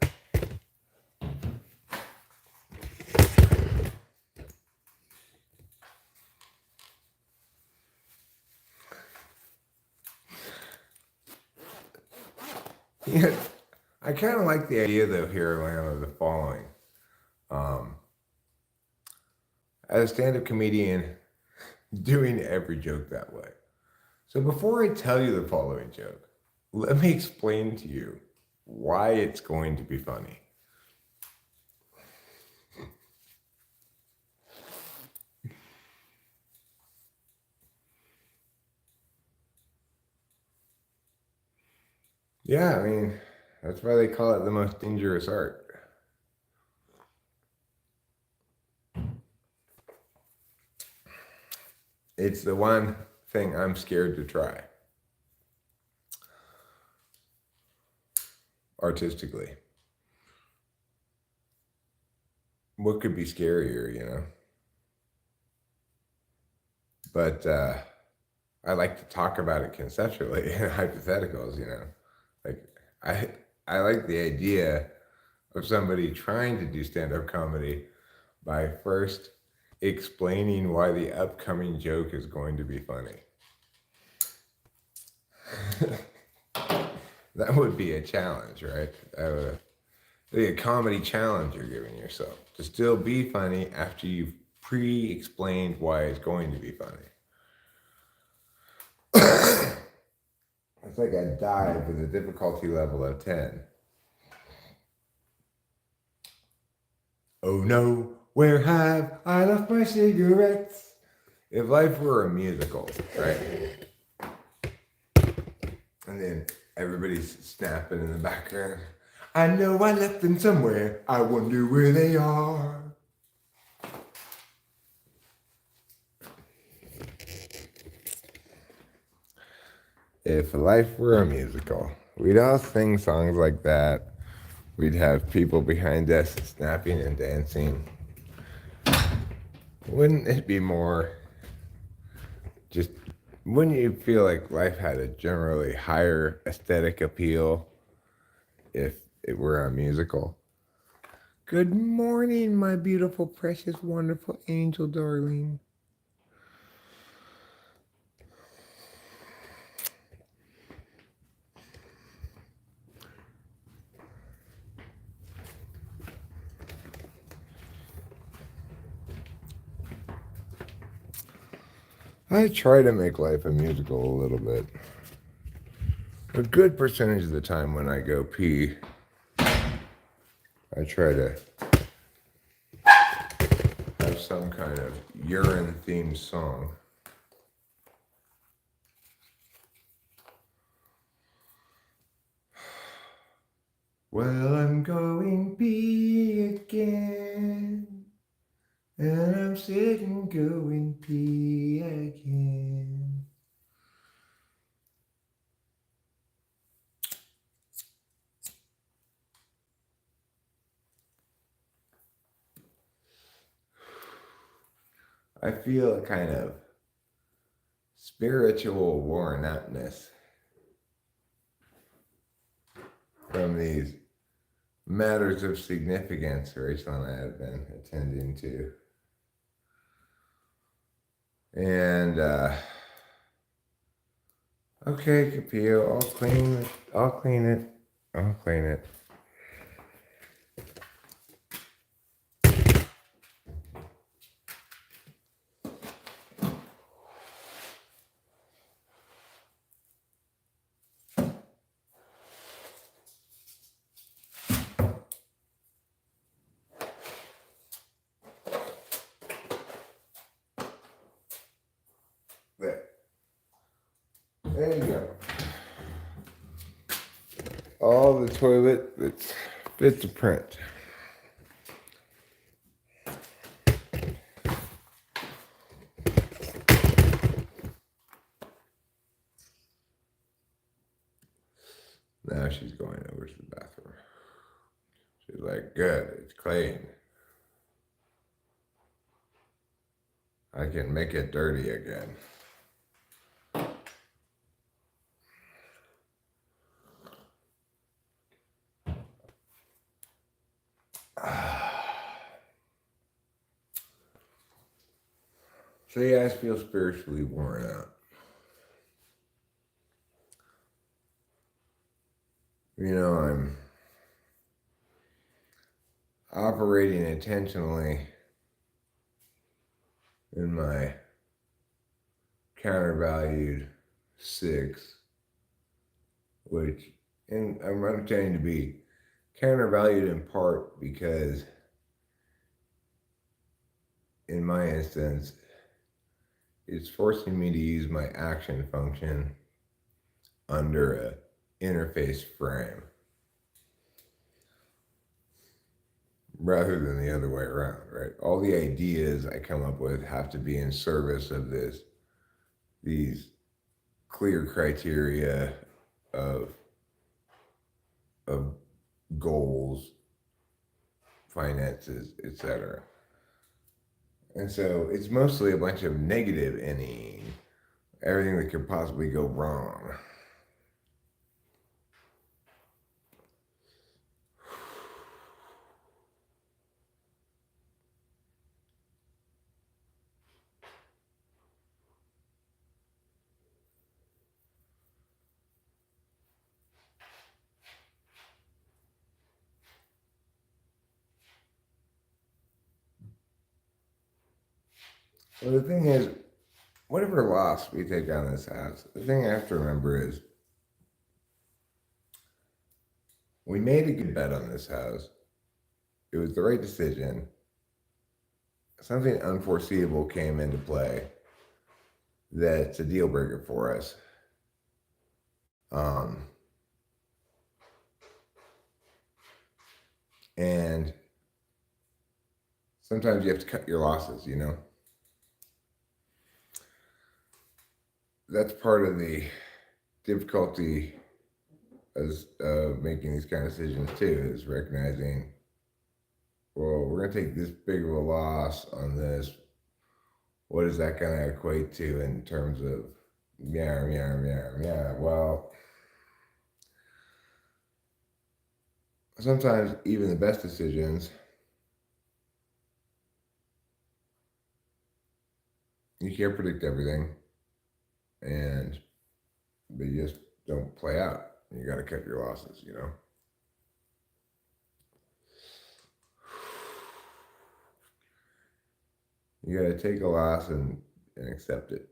Yeah, I kind of like the idea, though, here, Lamb, of the following. As a stand-up comedian, doing every joke that way. So before I tell you the following joke, let me explain to you why it's going to be funny. Yeah, I mean, that's why they call it the most dangerous art. It's the one thing I'm scared to try. Artistically. What could be scarier, you know? But I like to talk about it conceptually in hypotheticals, you know? Like, I like the idea of somebody trying to do stand-up comedy by first explaining why the upcoming joke is going to be funny. That would be a challenge, right? That would be a comedy challenge you're giving yourself. To still be funny after you've pre-explained why it's going to be funny. It's like a dive with a difficulty level of 10. Oh no, where have I left my cigarettes? If life were a musical, right? And then everybody's snapping in the background. I know I left them somewhere. I wonder where they are. If life were a musical, we'd all sing songs like that. We'd have people behind us snapping and dancing. Wouldn't it be more just, wouldn't you feel like life had a generally higher aesthetic appeal if it were a musical? Good morning, my beautiful, precious, wonderful angel darling. I try to make life a musical a little bit. A good percentage of the time when I go pee, I try to have some kind of urine-themed song. Well, I'm going pee again, and I'm sitting going pee again. I feel a kind of spiritual worn outness from these matters of significance Rachel and I have been attending to. And, okay, Capillo, I'll clean it. I'll clean it. I'll clean it. There. There you go. All the toilet that's fit to print. Now she's going over to the bathroom. She's like, good, it's clean. I can make it dirty again. So yeah, I feel spiritually worn out. You know, I'm operating intentionally in my countervalued 6, which, and I'm understanding to be countervalued in part because in my instance, it's forcing me to use my action function under a interface frame rather than the other way around, right? All the ideas I come up with have to be in service of these clear criteria of goals, finances, etc. And so it's mostly a bunch of negative inning, everything that could possibly go wrong. Well, the thing is, whatever loss we take on this house, the thing I have to remember is we made a good bet on this house. It was the right decision. Something unforeseeable came into play that's a deal breaker for us. And sometimes you have to cut your losses, you know? That's part of the difficulty as making these kind of decisions too, is recognizing, well, we're going to take this big of a loss on this. What is that going to equate to in terms of, well, sometimes even the best decisions, you can't predict everything, and they just don't play out. You got to cut your losses, you know? You got to take a loss and accept it.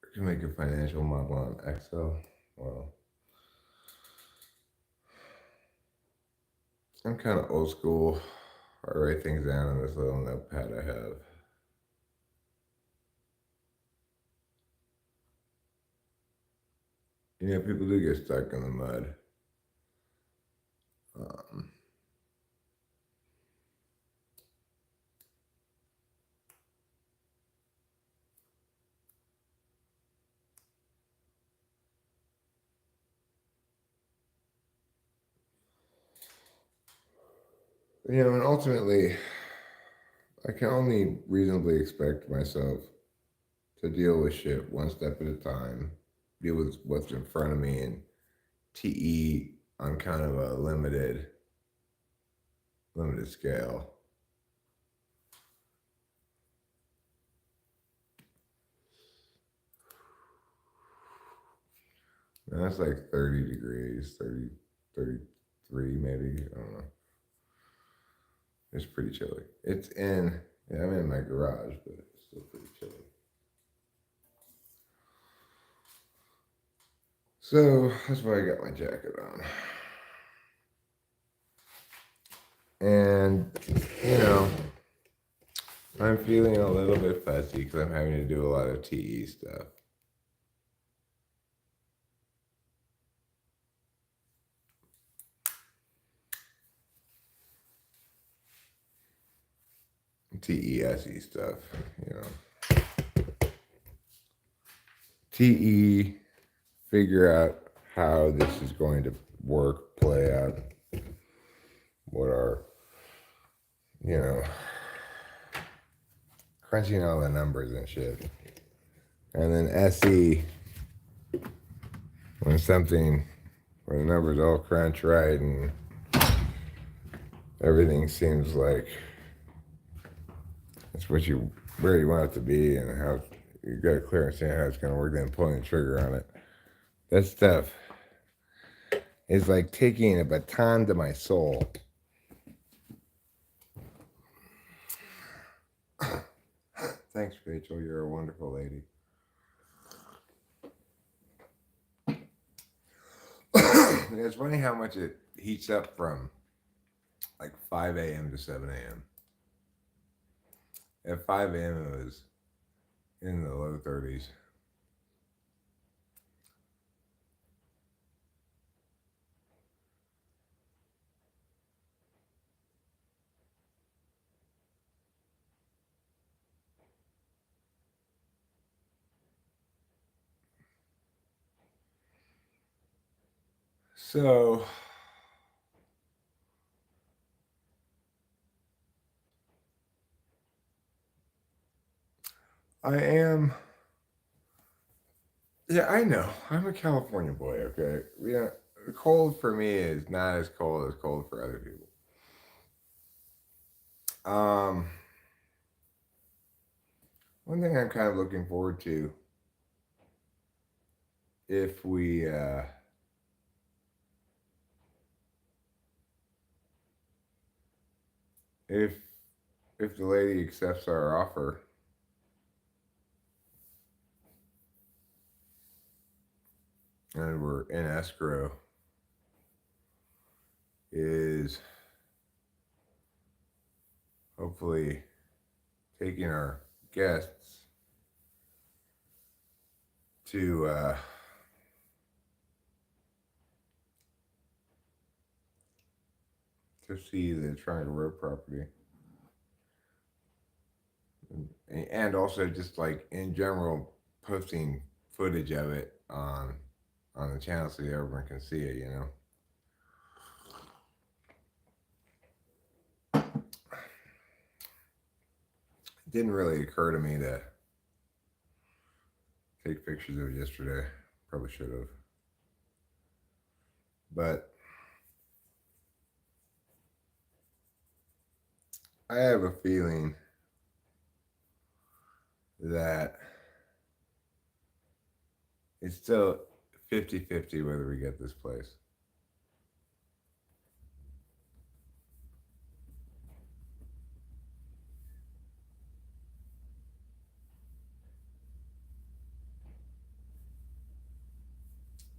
I can make a financial model on Excel. Well, I'm kind of old school. I write things down on this little notepad I have. You know, people do get stuck in the mud. Um, you know, and ultimately, I can only reasonably expect myself to deal with shit one step at a time, deal with what's in front of me, and TE on kind of a limited scale. And that's like 30 degrees, 33 maybe. I don't know. It's pretty chilly. Yeah, I'm in my garage, but it's still pretty chilly. So that's why I got my jacket on. And, you know, I'm feeling a little bit fussy because I'm having to do a lot of TE stuff. TESE stuff, you know. TE, figure out how this is going to work, play out, what are, you know, crunching all the numbers and shit. And then SE, when the numbers all crunch right and everything seems like it's where you want it to be and how you got a clear understanding how it's going to work, then pulling the trigger on it. That stuff is like taking a baton to my soul. Thanks, Rachel. You're a wonderful lady. It's funny how much it heats up from like 5 a.m. to 7 a.m. At 5 a.m. it was in the low 30s. So I am. Yeah, I know. I'm a California boy, okay? Yeah, cold for me is not as cold for other people. One thing I'm kind of looking forward to if we if the lady accepts our offer and we're in escrow is hopefully taking our guests to see the Triangle Road property. And also just like in general posting footage of it on the channel so everyone can see it, you know. It didn't really occur to me to take pictures of it yesterday. Probably should have. But I have a feeling that it's still 50-50 whether we get this place.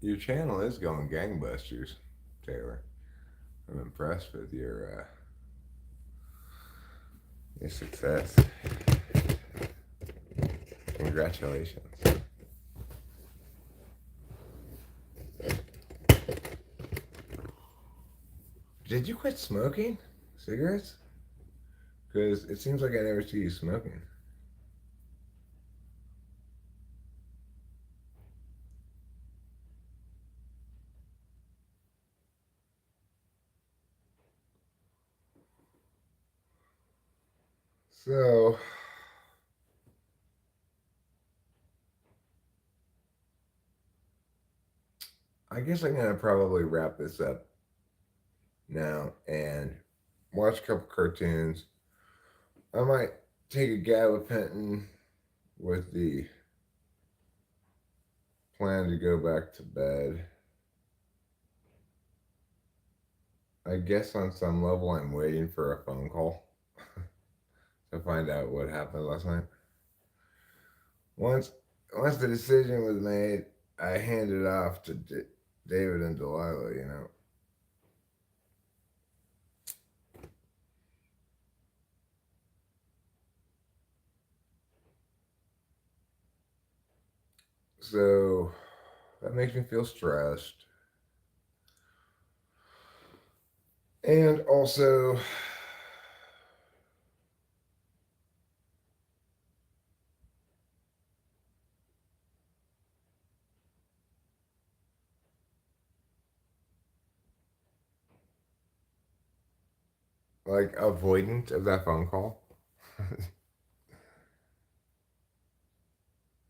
Your channel is going gangbusters, Taylor. I'm impressed with your success. Congratulations. Did you quit smoking cigarettes? Because it seems like I never see you smoking. So, I guess I'm gonna probably wrap this up now and watch a couple cartoons. I might take a gabapentin with the plan to go back to bed. I guess on some level I'm waiting for a phone call to find out what happened last night. Once once the decision was made, I handed off to David and Delilah, you know. So that makes me feel stressed. And also, like, avoidant of that phone call.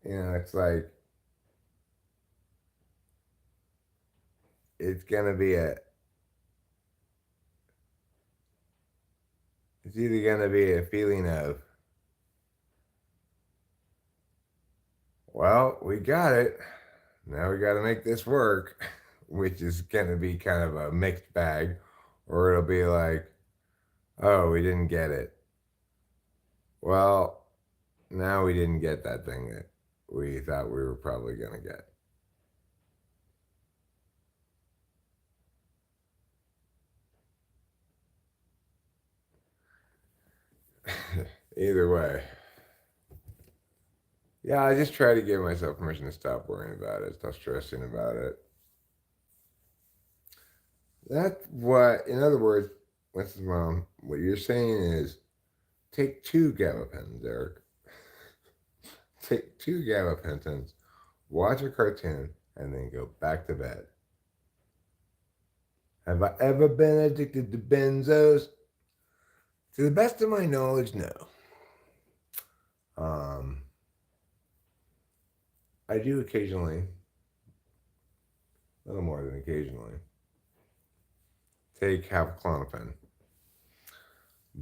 You know, it's like, it's gonna be a, it's either gonna be a feeling of, well, we got it. Now we got to make this work, which is gonna be kind of a mixed bag, or it'll be like, oh, we didn't get it. Well, now we didn't get that thing that we thought we were probably gonna get. Either way. Yeah, I just try to give myself permission to stop worrying about it, stop stressing about it. That's what, in other words, Mrs. Mom, what you're saying is take two gabapentins, Eric. Take two gabapentins, watch a cartoon, and then go back to bed. Have I ever been addicted to benzos? To the best of my knowledge, no. Um, I do occasionally, a little more than occasionally, take half a Klonopin.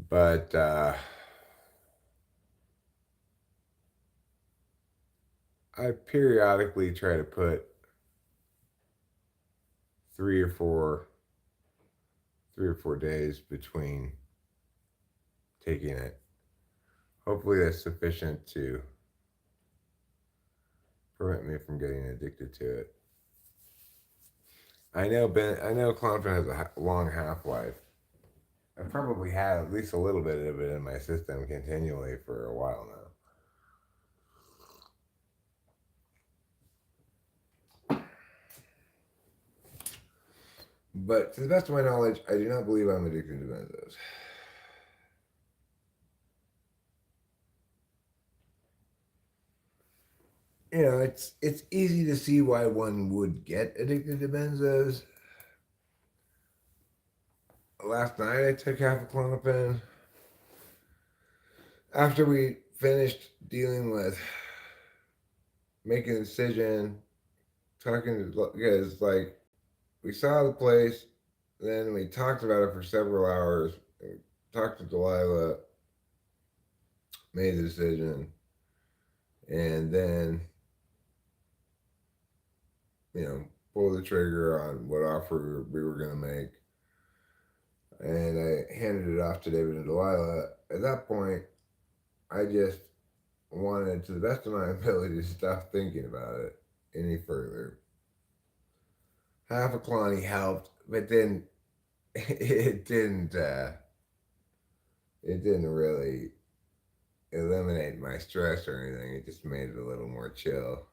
But I periodically try to put three or four 3 or 4 days between taking it. Hopefully that's sufficient to prevent me from getting addicted to it. I know Klonopin has a long half life. I've probably had at least a little bit of it in my system continually for a while now. But to the best of my knowledge, I do not believe I'm addicted to benzos. You know, it's easy to see why one would get addicted to benzos. Last night I took half a Klonopin. After we finished dealing with making a decision, talking to, because like we saw the place, then we talked about it for several hours. Talked to Delilah, made the decision, and then pulled the trigger on what offer we were going to make. And I handed it off to David and Delilah. At that point, I just wanted, to the best of my ability, to stop thinking about it any further. Half a Clonny helped, but then it didn't. It didn't really eliminate my stress or anything. It just made it a little more chill.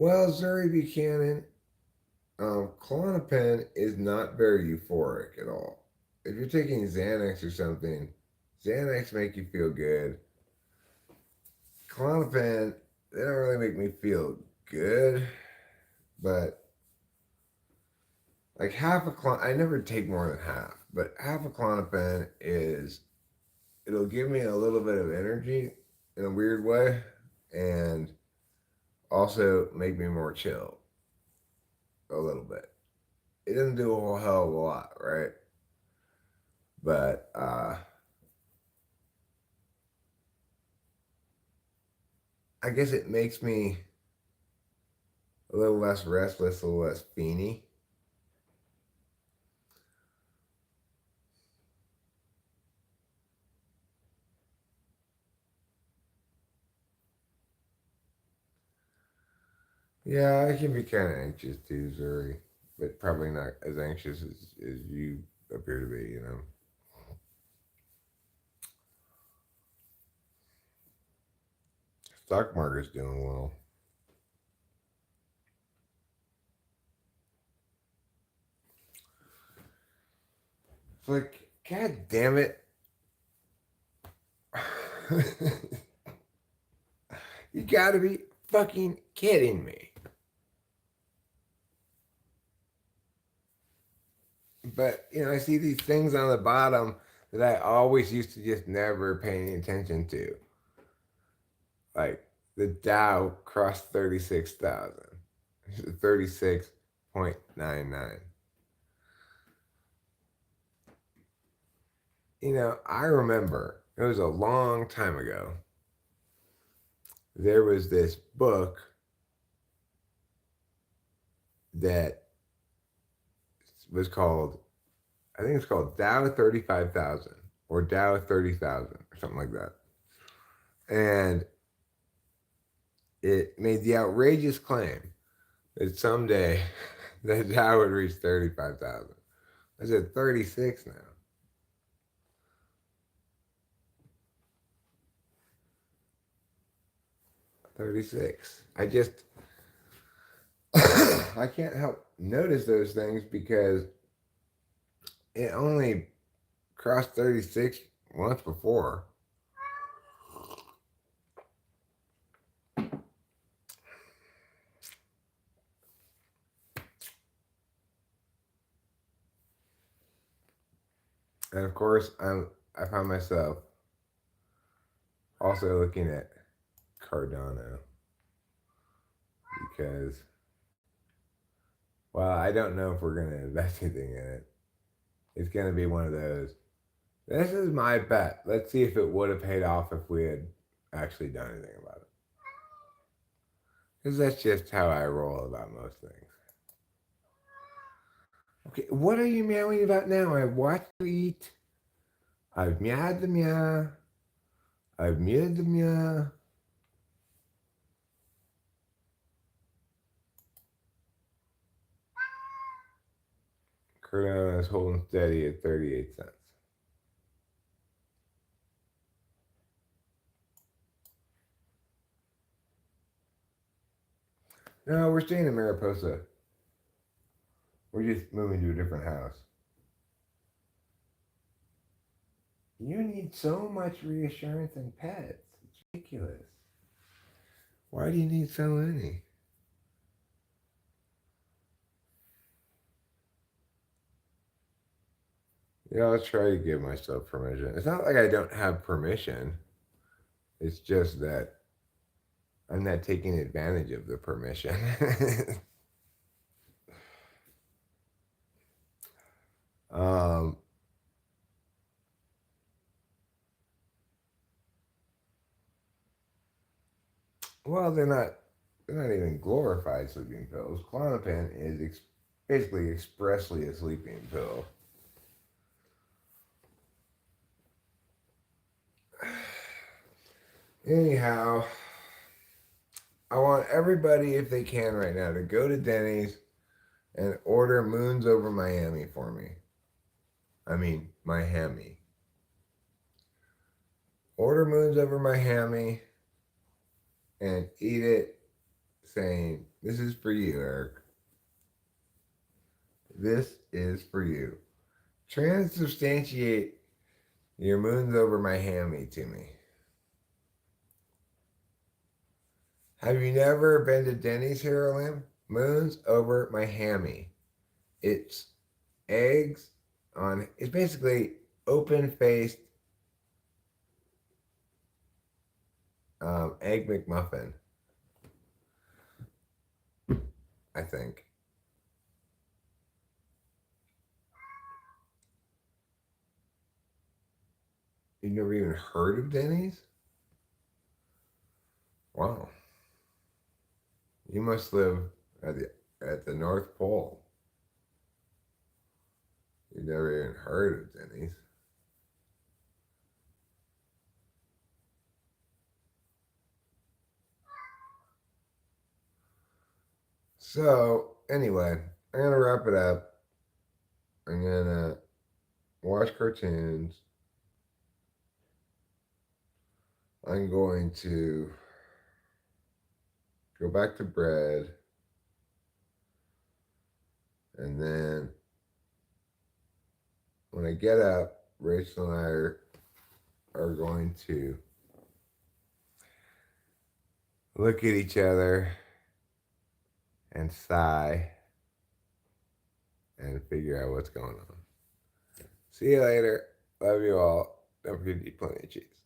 Well, Zuri Buchanan, Klonopin is not very euphoric at all. If you're taking Xanax or something, Xanax make you feel good. Klonopin, they don't really make me feel good, but like half a Klon, I never take more than half, but half a Klonopin is, it'll give me a little bit of energy in a weird way, and also make me more chill a little bit. It doesn't do a whole hell of a lot, right? But I guess it makes me a little less restless, a little less fieny. Yeah, I can be kind of anxious too, Zuri, but probably not as anxious as you appear to be, you know. Stock market's doing well. It's like, God damn it. You gotta be fucking kidding me. But, you know, I see these things on the bottom that I always used to just never pay any attention to. Like the Dow crossed 36,000, 36.99. You know, I remember it was a long time ago. There was this book that was called, I think it's called Dow 35,000 or Dow 30,000 or something like that. And it made the outrageous claim that someday the Dow would reach 35,000. I said 36 now. 36. I can't help notice those things because it only crossed 36 once before. And of course, I find myself also looking at Cardano because, well, I don't know if we're going to invest anything in it. It's going to be one of those. This is my bet. Let's see if it would have paid off if we had actually done anything about it. Because that's just how I roll about most things. Okay, what are you meowing about now? I watched you eat. I've meowed the meow. I've mewed the meow. Cardano is holding steady at 38 cents. No, we're staying in Mariposa. We're just moving to a different house. You need so much reassurance and pets. It's ridiculous. Why do you need so many? Yeah, I'll try to give myself permission. It's not like I don't have permission. It's just that I'm not taking advantage of the permission. um, well, they're not even glorified sleeping pills. Clonopin is basically expressly a sleeping pill. Anyhow, I want everybody, if they can right now, to go to Denny's and order Moons Over Miami for me. I mean, Miami. Order Moons Over Miami and eat it saying This is for you, Eric. This is for you. Transubstantiate your moons over my hammy to me. Have you never been to Denny's, here, Lim? Moons over my hammy. It's eggs on, it's basically open-faced egg McMuffin, I think. You never even heard of Denny's? Wow. You must live at the North Pole. You never even heard of Denny's. So, anyway, I'm going to wrap it up. I'm going to watch cartoons. I'm going to go back to bed. And then when I get up, Rachel and I are going to look at each other and sigh and figure out what's going on. See you later. Love you all. Don't forget to eat plenty of cheese.